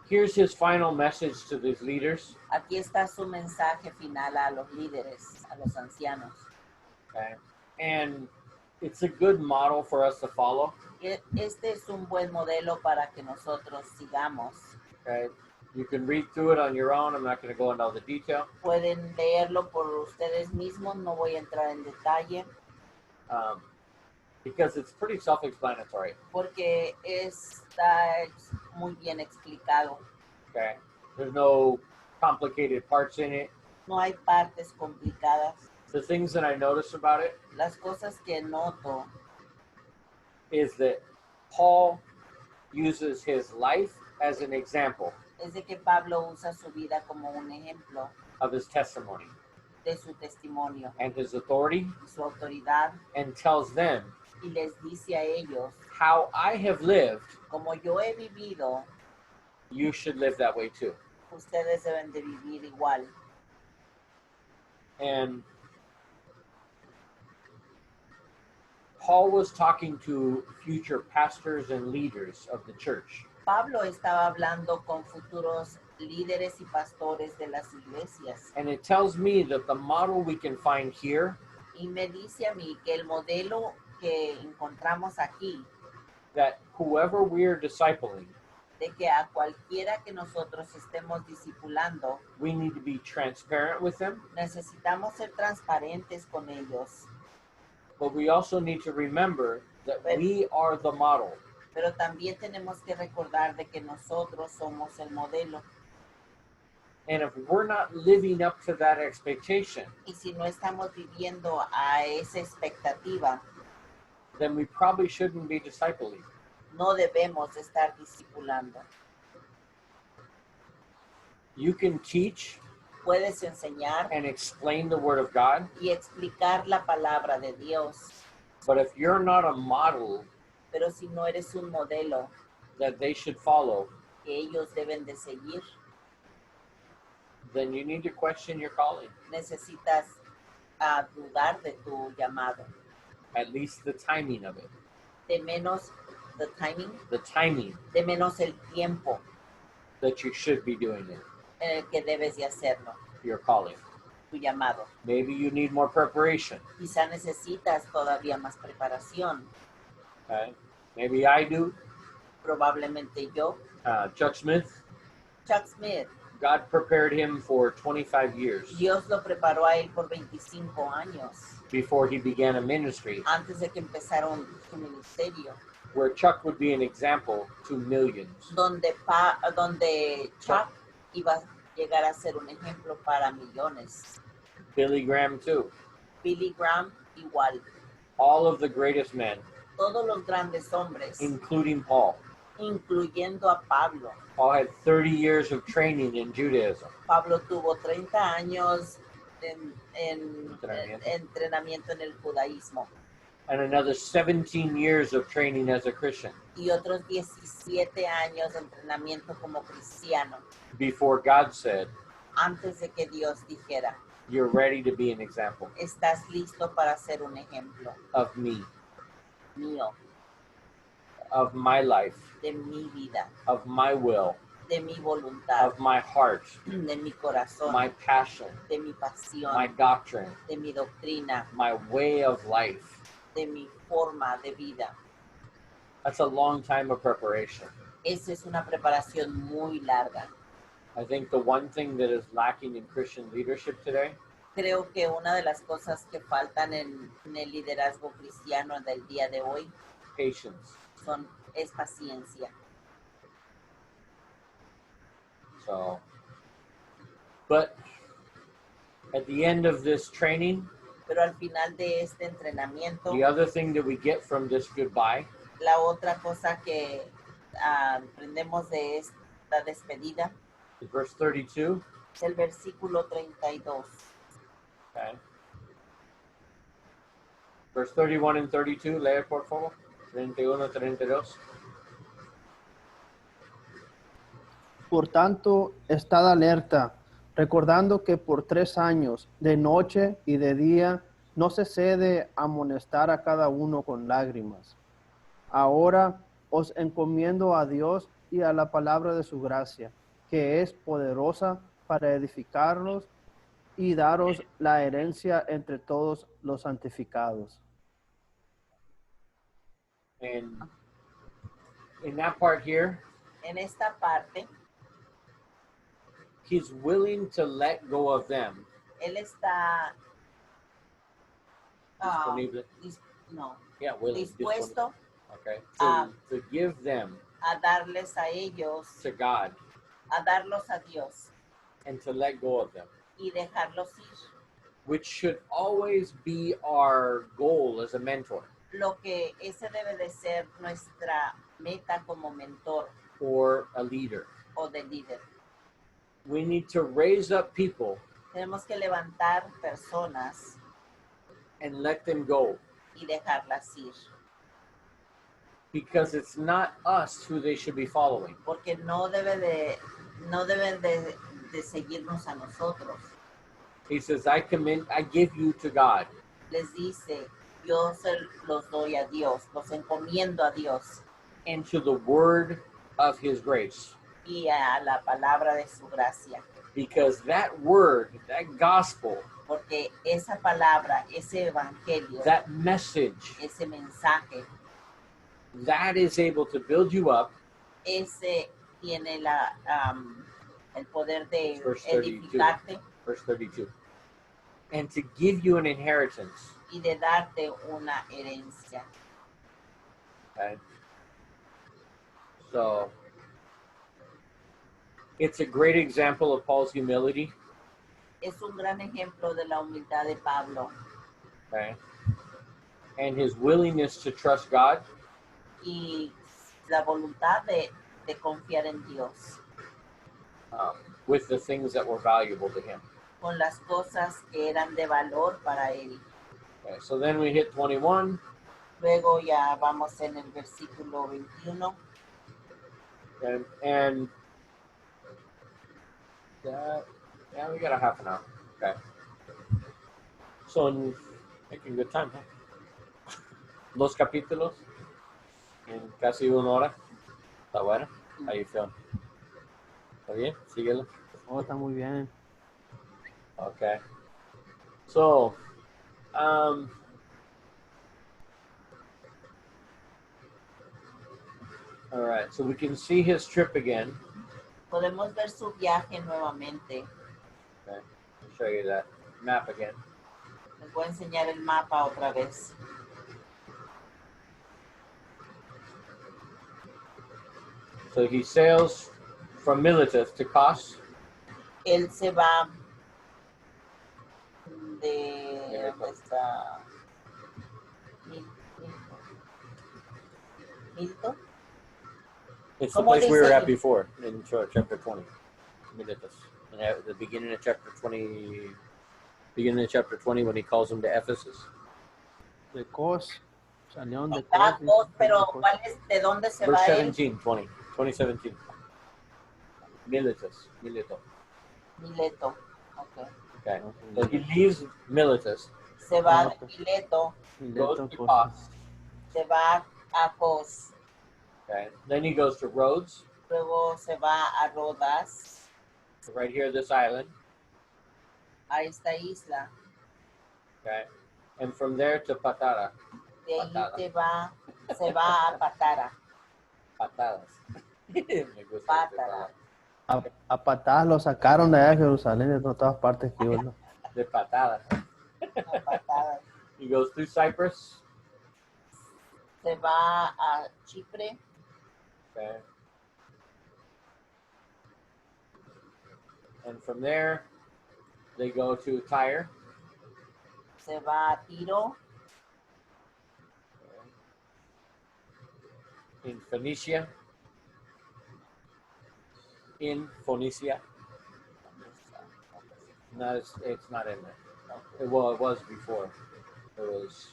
here's his final message to these leaders. Aquí está su mensaje final a los líderes, a los ancianos. Okay. And it's a good model for us to follow. Este es un buen modelo para que nosotros sigamos. Okay. You can read through it on your own. I'm not going to go into all the detail. Pueden leerlo por ustedes mismos, no voy a entrar en detalle. Because it's pretty self-explanatory. Porque está muy bien explicado. Okay. There's no complicated parts in it. No hay partes complicadas. The things that I notice about it Las cosas que noto is that Paul uses his life as an example es de que Pablo usa su vida como un ejemplo of his testimony de su testimonio and his authority, y su autoridad, and tells them y les dice a ellos, how I have lived, como yo he vivido, you should live that way too. ustedes deben de vivir igual. And Paul was talking to future pastors and leaders of the church. Pablo estaba hablando con futuros líderes y pastores de las iglesias. And it tells me that the model we can find here, Y me dice a mí que el modelo que encontramos aquí, that whoever we're discipling, de que a cualquiera que nosotros estemos discipulando, we need to be transparent with them, necesitamos ser transparentes con ellos. but we also need to remember that we are the model. Pero también tenemos que recordar de que nosotros somos el modelo. And if we're not living up to that expectation, Y si no estamos viviendo a esa expectativa, then we probably shouldn't be discipling. no debemos estar discipulando. You can teach Puedes enseñar and explain the Word of God, y explicar la palabra de Dios, but if you're not a model pero si no eres un modelo that they should follow, que ellos deben de seguir, then you need to question your calling, necesitas dudar de tu llamado, at least the timing of it. de menos the timing, The timing de menos el tiempo that you should be doing it, en el que debes de hacerlo, your calling. tu llamado. Maybe you need more preparation. Quizá necesitas todavía más preparación. Okay? Maybe I do. Probablemente yo. Chuck Smith, Chuck Smith, God prepared him for 25 years Dios lo preparó a él por 25 años before he began a ministry antes de que empezaron su ministerio, where Chuck would be an example to millions. donde Chuck iba a llegar a ser un ejemplo para millones. Billy Graham too. Billy Graham igual. All of the greatest men, Todos los grandes hombres, including Paul. incluyendo a Pablo. Paul had 30 years of training in Judaism. Pablo tuvo 30 años en Entrenamiento. entrenamiento en el judaísmo And another 17 years of training as a Christian y otros 17 años de entrenamiento como cristiano, before God said, antes de que Dios dijera. You're ready to be an example Estás listo para ser un ejemplo of me, mío, of my life, de mi vida, of my will, de mi voluntad, of my heart, de mi corazón, my passion, de mi pasión, my doctrine, de mi doctrina, my way of life. de mi forma de vida. That's a long time of preparation. Esa es una preparación muy larga. I think the one thing that is lacking in Christian leadership today Creo que una de las cosas que faltan en el liderazgo cristiano del día de hoy patience. es paciencia. So, but at the end of this training, Pero al final de este entrenamiento, the other thing that we get from this goodbye la otra cosa que aprendemos de esta despedida is verse 32. es el versículo 32. Okay. Verse 31 and 32, lee por favor. 31, 32. Por tanto, estad alerta, recordando que por 3 años, de noche y de día, no cesé de amonestar a cada uno con lágrimas. Ahora os encomiendo a Dios y a la palabra de su gracia, que es poderosa para edificarlos y daros la herencia entre todos los santificados. And in that part here, En esta parte, he's willing to let go of them. él está Disponible. Yeah, willing. dispuesto Okay. To give them a darles a ellos, to God a darlos a Dios and to let go of them, y dejarlos ir. which should always be our goal as a mentor Lo que ese debe de ser nuestra meta como mentor or a leader. o de líder. We need to raise up people Tenemos que levantar personas and let them go, y dejarlas ir, because it's not us who they should be following. porque no deben de seguirnos a nosotros. He says, I give you to God. Les dice, yo se los doy a Dios, los encomiendo a Dios And to the word of his grace. y a la palabra de su gracia, Because that word, that gospel, porque esa palabra, ese evangelio, that message, ese mensaje, that is able to build you up. ese tiene el poder de Verse 32. edificarte Verse 32. And to give you an inheritance. y de darte una herencia. Okay. So it's a great example of Paul's humility. Es un gran ejemplo de la humildad de Pablo Okay. And his willingness to trust God. y la voluntad de confiar en Dios With the things that were valuable to him. con las cosas que eran de valor para él. Okay. So then we hit 21. Luego ya vamos en el versículo 21. And that, yeah, we got a half an hour. Okay. So making good time, huh? Dos capítulos en casi 1 hora. ¿Está bueno? How you feeling? ¿Está bien? Síguelo. Oh, está muy bien. Okay. So, all right. So we can see his trip again. Podemos ver su viaje nuevamente. Okay. I'll show you that map again. Les voy a enseñar el mapa otra vez. So he sails from Miletus to Kos. Él se va de ¿dónde está? Milton. It's the ¿Cómo place we were dice? at before in chapter 20. Miletus. And at the beginning of chapter 20, when he calls him to Ephesus. De Cos, salieron de Está Cos. Cos, pero ¿cuál es, de dónde se Verse va él? 17, 2017. Miletus. Mileto. Okay. Okay. So he leaves Miletus, Se va Ah, de pues. Mileto, goes Mileto, to pues, Kos. se va a Kos, Okay. Then he goes to Rhodes, luego se va a Rodas, right here, this island. a esta isla. Okay. And from there to Patara. De ahí Patada. se va a Patara. Patadas. Me gusta este Pátara. color. a patadas lo sacaron de allá de Jerusalén, de todas partes que iba. De patadas. A patadas. He goes through Cyprus. Se va a Chipre, Okay. And from there, they go to Tyre. se va a Tiro, In Phoenicia. In Phoenicia. No, it's not in there. Well, it was before. It was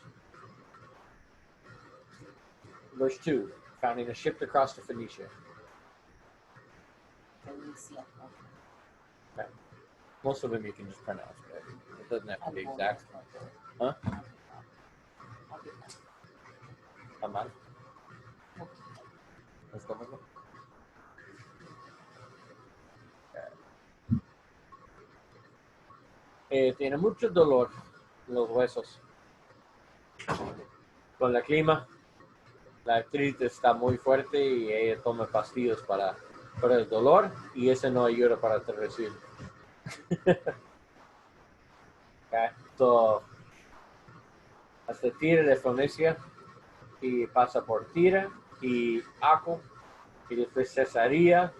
verse 2, founding a ship across to Phoenicia. Fenicia. Okay. Most of them you can just pronounce, but it doesn't have to be exact. Huh? ¿Está mal? ¿No está mal? Tiene mucho dolor en los huesos. Con el clima, la artritis está muy fuerte y ella toma pastillas para el dolor y ese no ayuda para aterrizar. Okay. So, hasta Tira de Fonecia y pasa por Tira y Aco y después Cesarea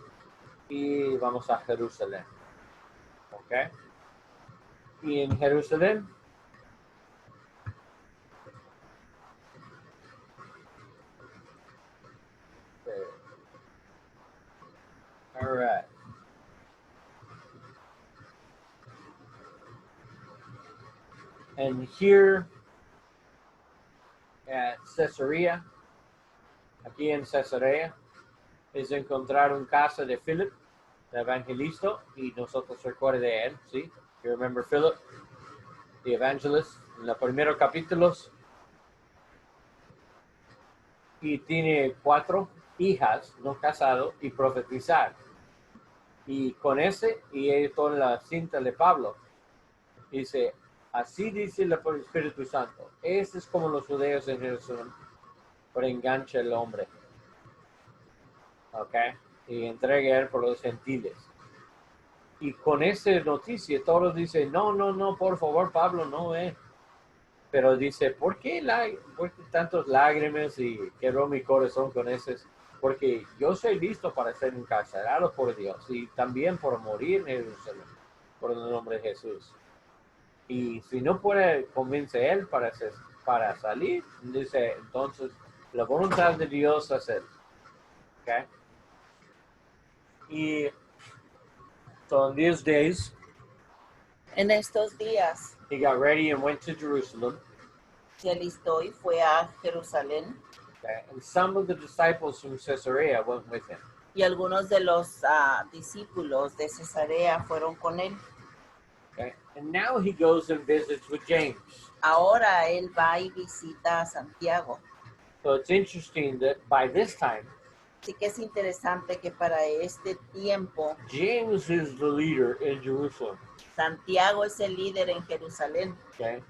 y vamos a Jerusalén. Okay. Y en Jerusalén all right. And here at Caesarea, aquí en Cesarea, es encontrar un casa de Philip, de evangelista, y nosotros recuerda de él, ¿sí? You remember Philip, the evangelist, en los primeros capítulos. Y tiene 4 hijas, no casado, y profetizar. Y con ese, y esto en la cinta de Pablo, dice, así dice el Espíritu Santo, este es como los judíos en Jerusalén, pero engancha el hombre. ¿Ok? Y entrega a él por los gentiles. Y con esa noticia, todos dicen, no, por favor, Pablo, no, Pero dice, ¿por qué tantos lágrimas y quebró mi corazón con esos? Porque yo soy listo para ser encarcelado por Dios y también por morir en Jerusalén, por el nombre de Jesús. Y si no puede convencer él para salir, dice, entonces la voluntad de Dios hacer. ¿Ok? Y so in these days, En estos días he got ready and went to Jerusalem. se alistó y fue a Jerusalén, Okay? And some of the disciples from Caesarea went with him. y algunos de los discípulos de Cesarea fueron con él. Okay? And now he goes and visits with James. Ahora él va y visita a Santiago. So it's interesting that by this time, Así que es interesante que para este tiempo James is the leader in Jerusalem. Santiago es el líder en Jerusalén. Okay?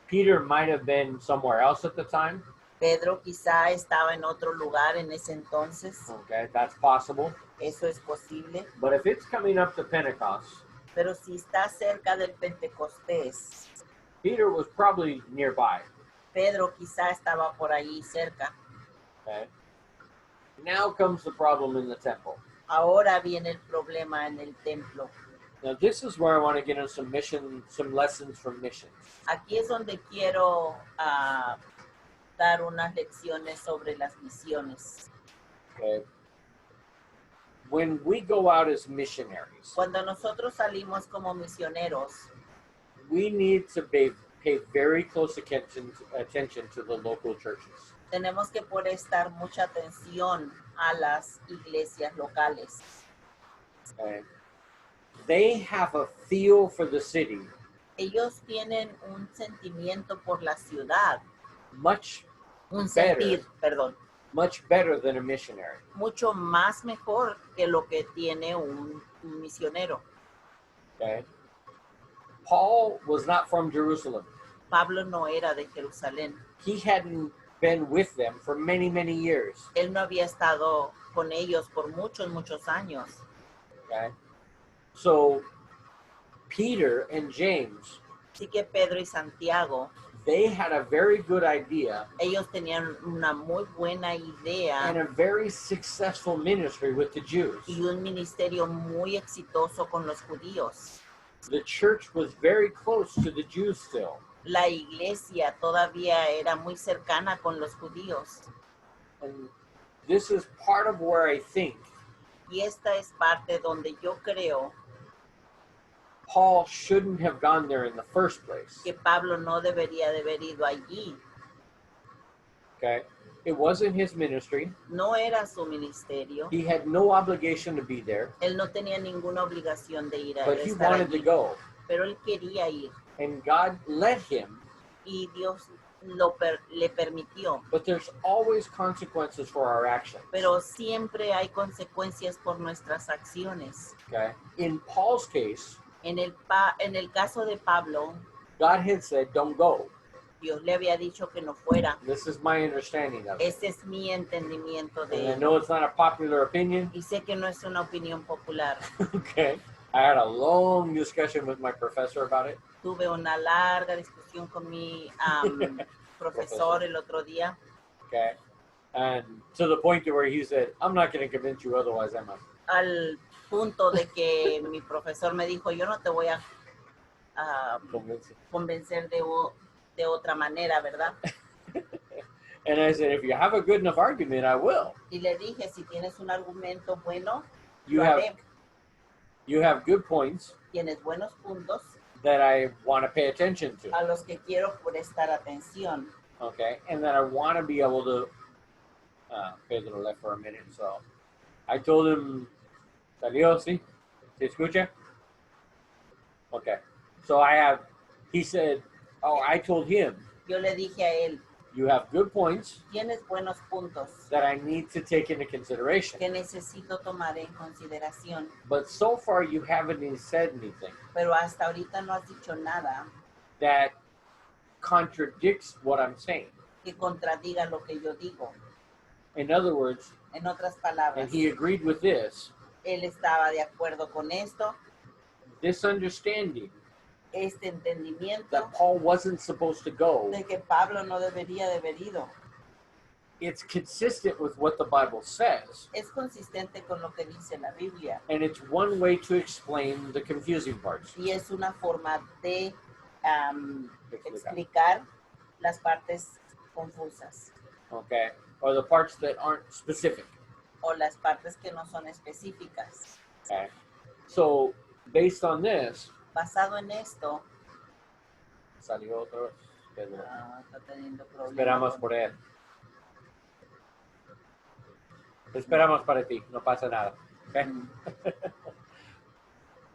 Peter might have been somewhere else at the time. Pedro quizá estaba en otro lugar en ese entonces. Okay, that's possible. Eso es posible. But if it's coming up to Pentecost, Pero si está cerca del Pentecostés, Peter was probably nearby. Pedro quizá estaba por ahí cerca. Okay? Now comes the problem in the temple. Ahora viene el problema en el templo. Now this is where I want to get into some lessons from missions. Aquí es donde quiero dar unas lecciones sobre las misiones. Okay? When we go out as missionaries, Cuando nosotros salimos como misioneros, we need to pay very close attention to the local churches. tenemos que prestar mucha atención a las iglesias locales. Okay? they have a feel for the city Ellos tienen un sentimiento por la ciudad, much un better, sentir, perdón, much better than a missionary. mucho más mejor que lo que tiene un misionero. Okay? Paul was not from Jerusalem. Pablo no era de Jerusalén. He hadn't been with them for many, many years. Él no había estado con ellos por muchos, muchos años. Okay? So Peter and James, Así que Pedro y Santiago, they had a very good idea ellos tenían una muy buena idea and a very successful ministry with the Jews. y un ministerio muy exitoso con los judíos. The church was very close to the Jews still. La iglesia todavía era muy cercana con los judíos. And this is part of where I think Y esta es parte donde yo creo Paul shouldn't have gone there in the first place. que Pablo no debería de haber ido allí. Okay? It wasn't his ministry. No era su ministerio. He had no obligation to be there, Él no tenía ninguna obligación de ir a but he estar wanted to allí, go. pero él quería ir And God led him, y Dios le permitió. but there's always consequences for our actions. Pero siempre hay consecuencias por nuestras acciones. Okay? In Paul's case, En el caso de Pablo, God had said, don't go. Dios le había dicho que no fuera. This is my understanding of it. Ese es mi entendimiento And de I ello. know it's not a popular opinion. Y sé que no es una opinión popular. Okay. I had a long discussion with my professor about it. Tuve una larga discusión con mi profesor el otro día. Okay. And to the point to where he said, I'm not going to convince you otherwise, am I? Al punto de que mi profesor me dijo, yo no te voy a Convince you. convencer de otra manera, ¿verdad? And I said, if you have a good enough argument, I will. Y le dije, si tienes un argumento bueno, You lo have haré. you have good points Tienes buenos puntos that I want to pay attention to. a los que quiero prestar atención. Okay. And that I want to be able to Pedro left for a minute, so I told him, salió, sí? ¿Se escucha? Okay. So he said, I told him, Yo le dije a él, you have good points tienes buenos puntos that I need to take into consideration. que necesito tomar en consideración, But so far you haven't even said anything pero hasta ahorita no has dicho nada that contradicts what I'm saying. que contradiga lo que yo digo. In other words, En otras and palabras, he agreed with this, él estaba de acuerdo con esto, this understanding este entendimiento that Paul wasn't supposed to go, de que Pablo no debería de haber ido. it's consistent with what the Bible says. Es consistente con lo que dice la Biblia And it's one way to explain the confusing parts. y es una forma de explicar las partes confusas Okay? Or the parts that aren't specific. o las partes que no son específicas. Okay? So, based on this, Basado en esto, salió otro. está teniendo problemas. Esperamos por él. Esperamos para ti, no pasa nada. Okay?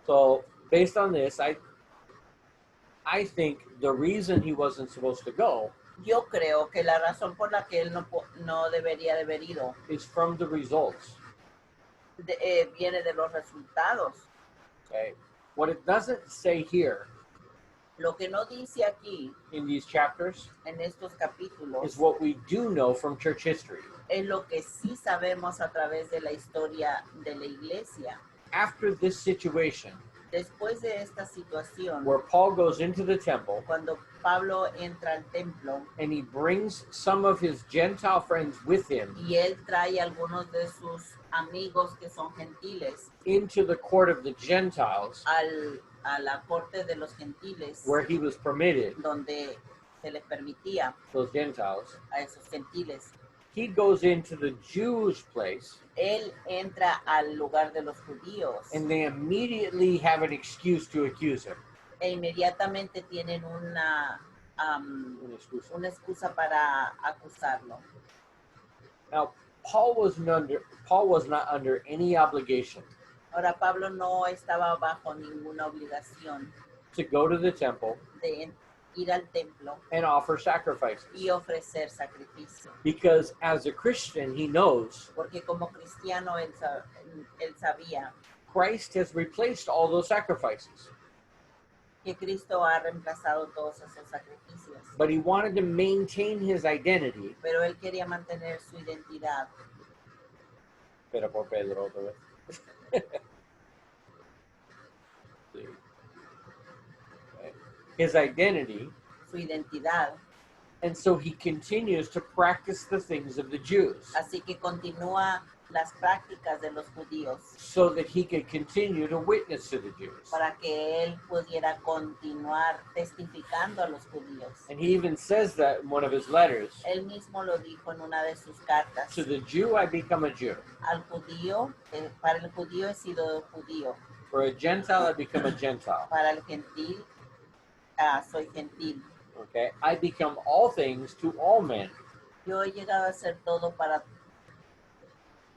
So, based on this, I think the reason he wasn't supposed to go Yo creo que la razón por la que él no debería de haber ido is from the results. viene de los resultados. Okay? What it doesn't say here Lo que no dice aquí in these chapters en estos capítulos is what we do know from church history. es lo que sí sabemos a través de la historia de la iglesia. After this situation, Después de esta situación, where Paul goes into the temple cuando Pablo entra al templo and he brings some of his Gentile friends with him y él trae algunos de sus amigos que son gentiles into the court of the Gentiles, a la corte de los gentiles, where he was permitted, donde se les permitía those Gentiles, a esos gentiles. he goes into the Jews' place, Él entra al lugar de los judíos and they immediately have an excuse to accuse him. e inmediatamente tienen una excusa para acusarlo. Now, Paul was not under any obligation Ahora Pablo no estaba bajo ninguna obligación to go to the temple de ir al templo and offer sacrifices. y ofrecer sacrificio. Because as a Christian, he knows Porque como cristiano él sabía Christ has replaced all those sacrifices. que Cristo ha reemplazado todos esos sacrificios. But he wanted to maintain his identity. Pero él quería mantener su identidad. Pero por Pedro otra vez. Sí. Okay. His identity. Su identidad. And so he continues to practice the things of the Jews. Así que continúa las prácticas de los judíos. So that he could continue to witness to the Jews. Para que él pudiera continuar testificando a los judíos. And he even says that in one of his letters. Él mismo lo dijo en una de sus cartas. To the Jew I become a Jew. Al judío, para el judío he sido judío. For a Gentile I become a Gentile. Para el gentil, soy gentil. Okay, I become all things to all men. Yo he llegado a ser todo para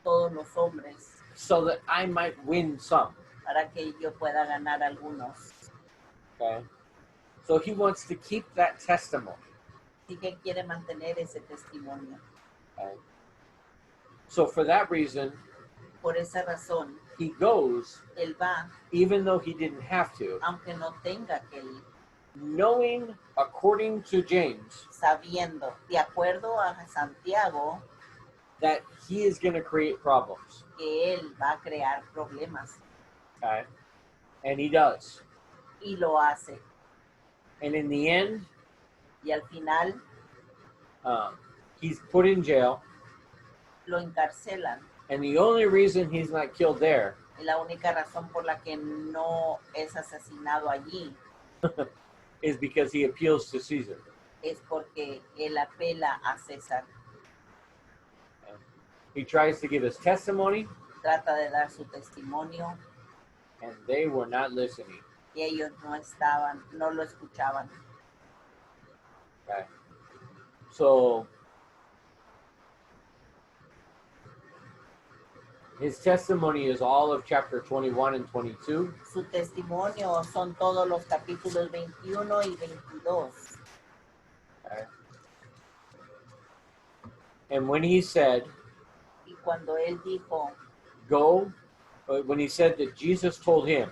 todos los hombres. So that I might win some. Para que yo pueda ganar algunos. Okay, so he wants to keep that testimony. Así que quiere mantener ese testimonio. Okay. So for that reason, por esa razón, he goes, él va, even though he didn't have to, aunque no tenga que ir. Knowing, according to James, sabiendo, de acuerdo a Santiago, that he is going to create problems. Que él va a crear problemas. Okay? And he does. Y lo hace. And in the end, y al final, he's put in jail. Lo encarcelan. And the only reason he's not killed there y la única razón por la que no es asesinado allí is because he appeals to Caesar. Es porque él apela a César. He tries to give his testimony. Trata de dar su testimonio. And they were not listening. Y ellos no lo escuchaban. Okay. So his testimony is all of chapter 21 and 22. Su testimonio son todos los capítulos 21 y 22. Okay. And when he said, y cuando él dijo, go, when he said that Jesus told him,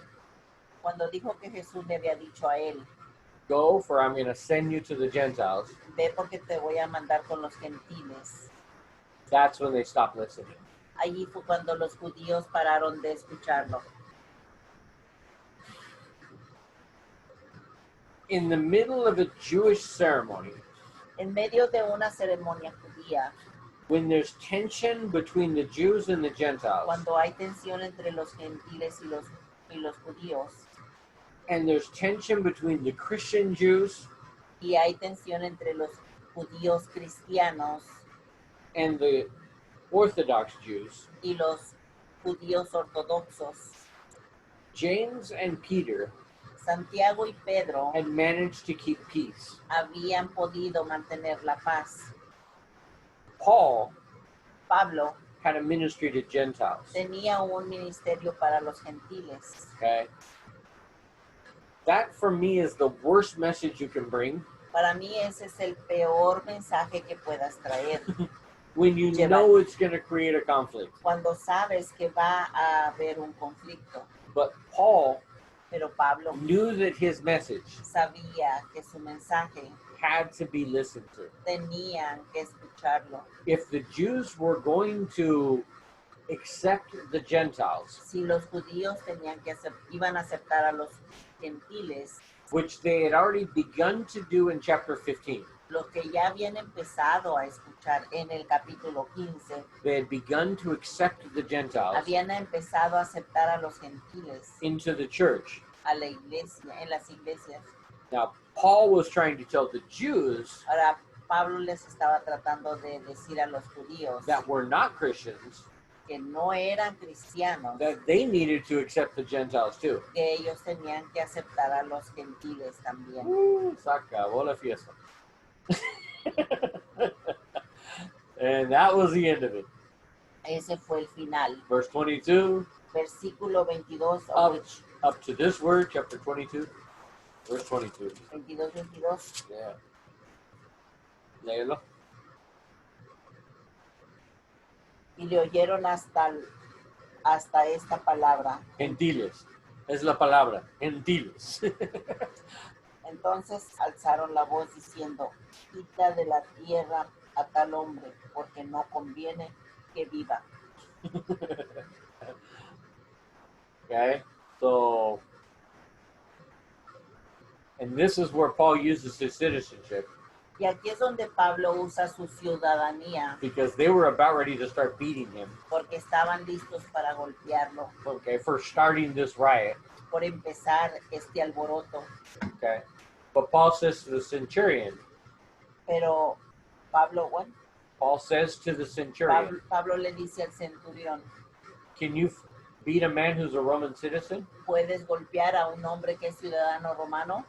cuando dijo que Jesús le había dicho a él, go, for I'm going to send you to the Gentiles. Ve porque te voy a mandar con los gentiles. That's when they stopped listening. Allí fue cuando los judíos pararon de escucharlo. In the middle of a Jewish ceremony, en medio de una ceremonia judía, when there's tension between the Jews and the Gentiles, cuando hay tensión entre los gentiles y los judíos, and there's tension between the Christian Jews y hay tensión entre los judíos cristianos and the Orthodox Jews, y los judíos ortodoxos, James and Peter Santiago y Pedro had managed to keep peace. habían podido mantener la paz. Pablo had a ministry to Gentiles. tenía un ministerio para los gentiles. Okay? That for me is the worst message you can bring. Para mí ese es el peor mensaje que puedas traer. When you know it's going to create a conflict. Cuando sabes que va a haber un conflicto. But Paul Pero Pablo knew that his message sabía que su mensaje had to be listened to. tenían que escucharlo. If the Jews were going to accept the Gentiles, Si los judíos iban a aceptar a los gentiles, which they had already begun to do in chapter 15, los que ya habían empezado a escuchar en el capítulo 15, they had begun to accept the Gentiles habían empezado a aceptar a los gentiles into the church. a la iglesia, en las iglesias. Now, Paul was trying to tell the Jews Ahora, Pablo les estaba tratando de decir a los judíos that were not Christians que no eran cristianos, that they needed to accept the Gentiles too. que ellos tenían que aceptar a los gentiles también. Se acabó la fiesta. And that was the end of it. Ese fue el final. Verse 22, versículo 22, Up, which up to this word, chapter 22, verse 22. 22. Yeah. Léelo. Y le oyeron hasta esta palabra. Gentiles. Es la palabra. Gentiles. Entonces alzaron la voz diciendo, quita de la tierra a tal hombre, porque no conviene que viva. Okay. So, and this is where Paul uses his citizenship Y aquí es donde Pablo usa su ciudadanía, because they were about ready to start beating him. porque estaban listos para golpearlo, Okay. For starting this riot. por empezar este alboroto. Okay. But Paul says to the centurion, Pero Pablo, bueno, Paul says to the centurion, Pablo le dice al centurión, can you beat a man who's a Roman citizen ¿puedes golpear a un hombre que es ciudadano romano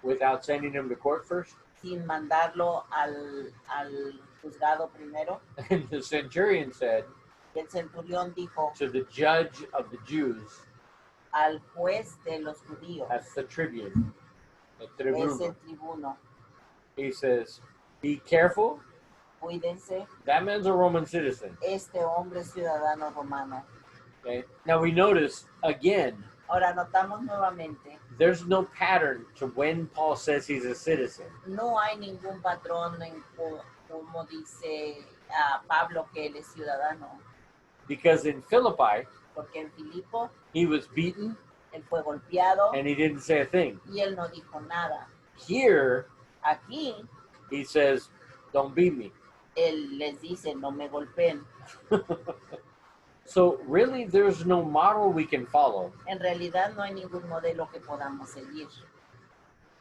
without sending him to court first? sin mandarlo al juzgado primero? And the centurion said Y el centurión dijo to the judge of the Jews, al juez de los judíos, that's the tribune, the es tribuno. el tribuno, He says, be careful, cuídense, that man's a Roman citizen. este hombre es ciudadano romano. Okay. Now we notice again, Ahora notamos nuevamente, there's no pattern to when Paul says he's a citizen. no hay ningún patrón en cómo dice Pablo que él es ciudadano, Because in Philippi, porque en Filipo he was beaten él fue golpeado and he didn't say a thing. y él no dijo nada. Here, Aquí he says, don't beat me. él les dice, no me golpeen. So really, there's no model we can follow En realidad no hay ningún modelo que podamos seguir,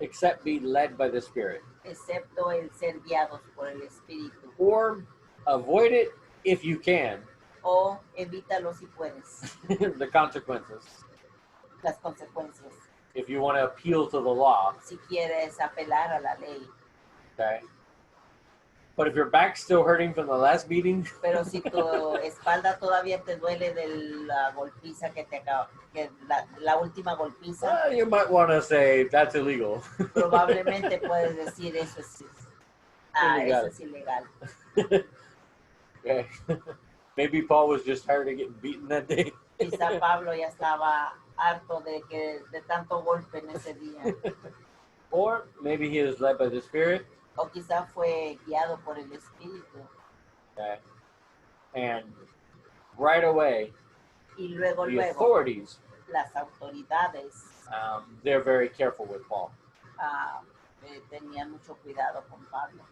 except be led by the Spirit. excepto el ser guiados por el Espíritu. Or avoid it if you can, O evítalo si puedes, the consequences. las consecuencias. If you want to appeal to the law, Si quieres apelar a la ley. okay? But if your back's still hurting from the last beating, Pero si tu espalda todavía te duele de la golpiza que te acaba, que la última golpiza, you might want to say that's illegal. probablemente puedes decir eso es ilegal. Okay. Maybe Paul was just tired of getting beaten that day. Quizá Pablo ya estaba harto de tanto golpe en ese día. Or maybe he was led by the Spirit. O quizá fue guiado por el Espíritu. Okay. And right away, Y luego, the authorities, las autoridades they're very careful with Paul. tenían mucho cuidado con Pablo.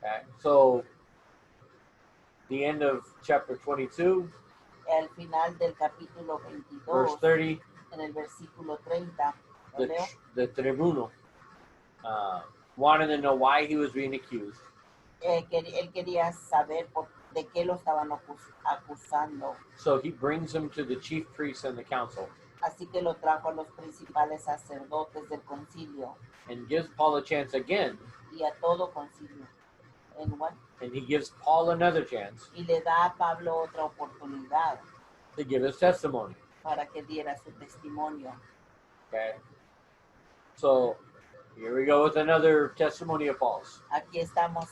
Okay. So, the end of chapter 22, Al final del capítulo verse 22, 30, en el versículo 30, ¿lo leo? the tribuno wanted to know why he was being accused. Él quería saber de qué lo estaban acusando. So he brings him to the chief priests and the council Así que lo trajo a los principales sacerdotes del concilio and gives Paul a chance again. y a todo concilio. And he gives Paul another chance Y le da a Pablo otra oportunidad to give his testimony. para que diera su testimonio. Okay. So here we go with another testimony of Paul's. Aquí estamos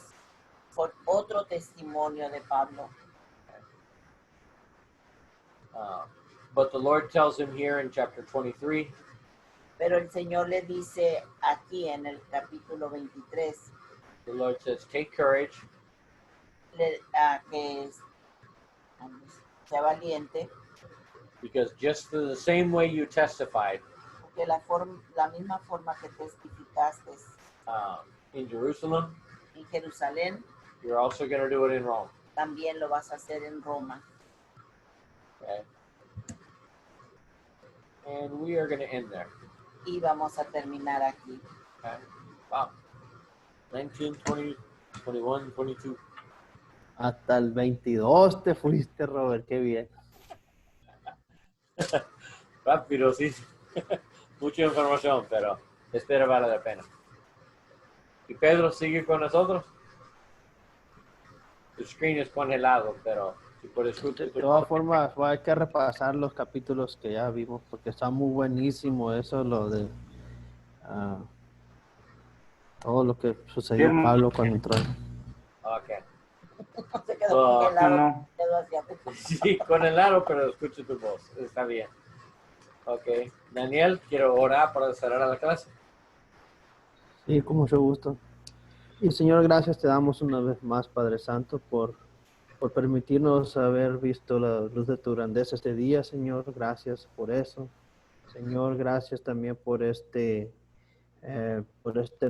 con otro testimonio de Pablo. But the Lord tells him here in chapter 23, Pero el Señor le dice aquí en el capítulo 23 the Lord says, take courage, que sea valiente, because just the same way you testified porque la misma forma que testificaste in Jerusalem, en Jerusalén, you're also going to do it in Rome. también lo vas a hacer en Roma. Okay. And we are going to end there. Y vamos a terminar aquí. Okay. Wow. 19, 20, 21, 22. Hasta el 22 te fuiste, Robert, qué bien. Rápido, sí. Mucha información, pero espero vale la pena. ¿Y Pedro sigue con nosotros? El screen es congelado, pero Y por escuchar De todas formas, hay que repasar los capítulos que ya vimos porque está muy buenísimo eso, lo de ah, todo lo que sucedió hermano. Pablo cuando entró. Okay. Se quedó So, congelado. No. Quedó asiático. Sí, con el aro, pero escucho tu voz. Está bien. Ok. Daniel, quiero orar para cerrar la clase. Sí, con mucho gusto. Y Señor, gracias te damos una vez más, Padre Santo, por permitirnos haber visto la luz de tu grandeza este día, Señor. Gracias por eso. Señor, gracias también por este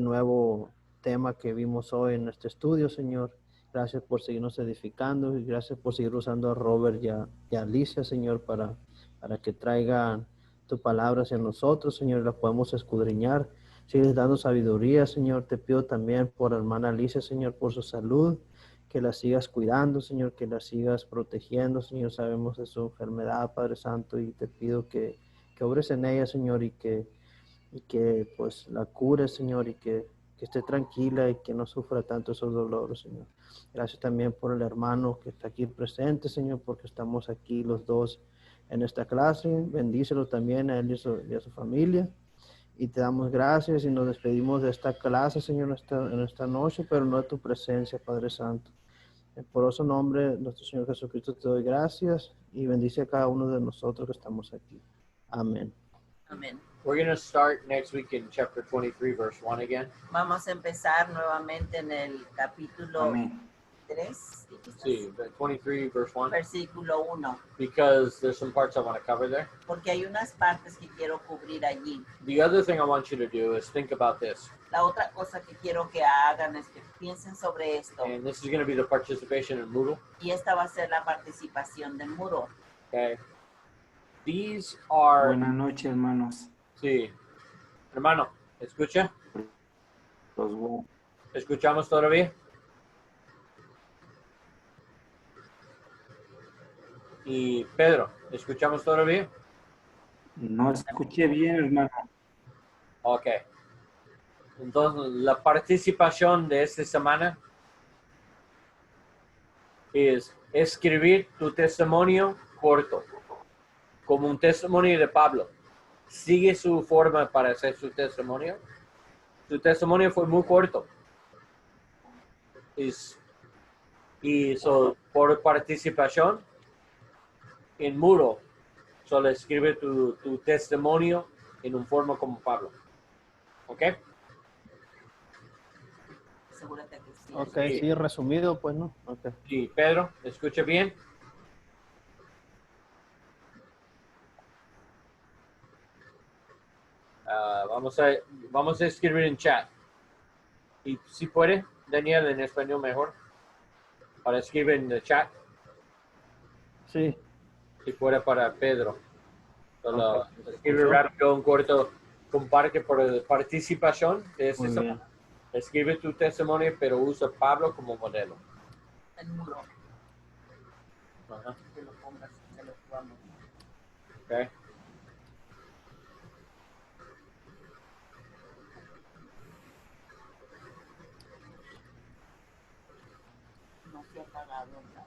nuevo tema que vimos hoy en este estudio, Señor. Gracias por seguirnos edificando y gracias por seguir usando a Robert y a Alicia, Señor, para que traigan tu palabra hacia nosotros, Señor, y la podemos escudriñar. Sigues dando sabiduría, Señor. Te pido también por la hermana Alicia, Señor, por su salud, que la sigas cuidando, Señor, que la sigas protegiendo, Señor. Sabemos de su enfermedad, Padre Santo, y te pido que obres en ella, Señor, y que pues la cure, Señor, y que esté tranquila y que no sufra tanto esos dolores, Señor. Gracias también por el hermano que está aquí presente, Señor, porque estamos aquí los dos en esta clase. Bendícelo también a él y a su familia. Y te damos gracias y nos despedimos de esta clase, Señor, en esta noche, pero no de tu presencia, Padre Santo. En poderoso nombre de nuestro Señor Jesucristo te doy gracias y bendice a cada uno de nosotros que estamos aquí. Amén. Amén. We're going to start next week in chapter 23, verse 1 again. Vamos a empezar nuevamente en el capítulo Amén. 3, Sí, 23, verse 1. versículo 1, Because there's some parts I want to cover there. porque hay unas partes que quiero cubrir allí. The other thing I want you to do is think about this. La otra cosa que quiero que hagan es que piensen sobre esto. And this is going to be the participation in Moodle. Y esta va a ser la participación del muro. Okay. These are... Buenas noches, hermanos. Sí. Hermano, ¿escucha? Los voy- ¿Escuchamos todavía? Y Pedro, ¿escuchamos todavía? No escuché bien, hermano. Ok. Entonces, la participación de esta semana es escribir tu testimonio corto, como un testimonio de Pablo. Sigue su forma para hacer su testimonio. Su testimonio fue muy corto. Por participación en muro, solo escribe tu testimonio en un forma como Pablo. ¿Ok? Asegúrate que sí. Ok, sí, resumido, pues no. Ok. Y Pedro, ¿escucha bien? Vamos a escribir en chat. Y si puede, Daniel, en español mejor, para escribir en el chat. Sí. Si fuera para Pedro. Solo Ok. escribe rápido, un corto, comparte por participación de esta Muy semana. bien. Escribe tu testimonio, pero usa Pablo como modelo. El muro. Ajá. Que lo pongas, que lo jugamos. Okay. No se ha apagado nada.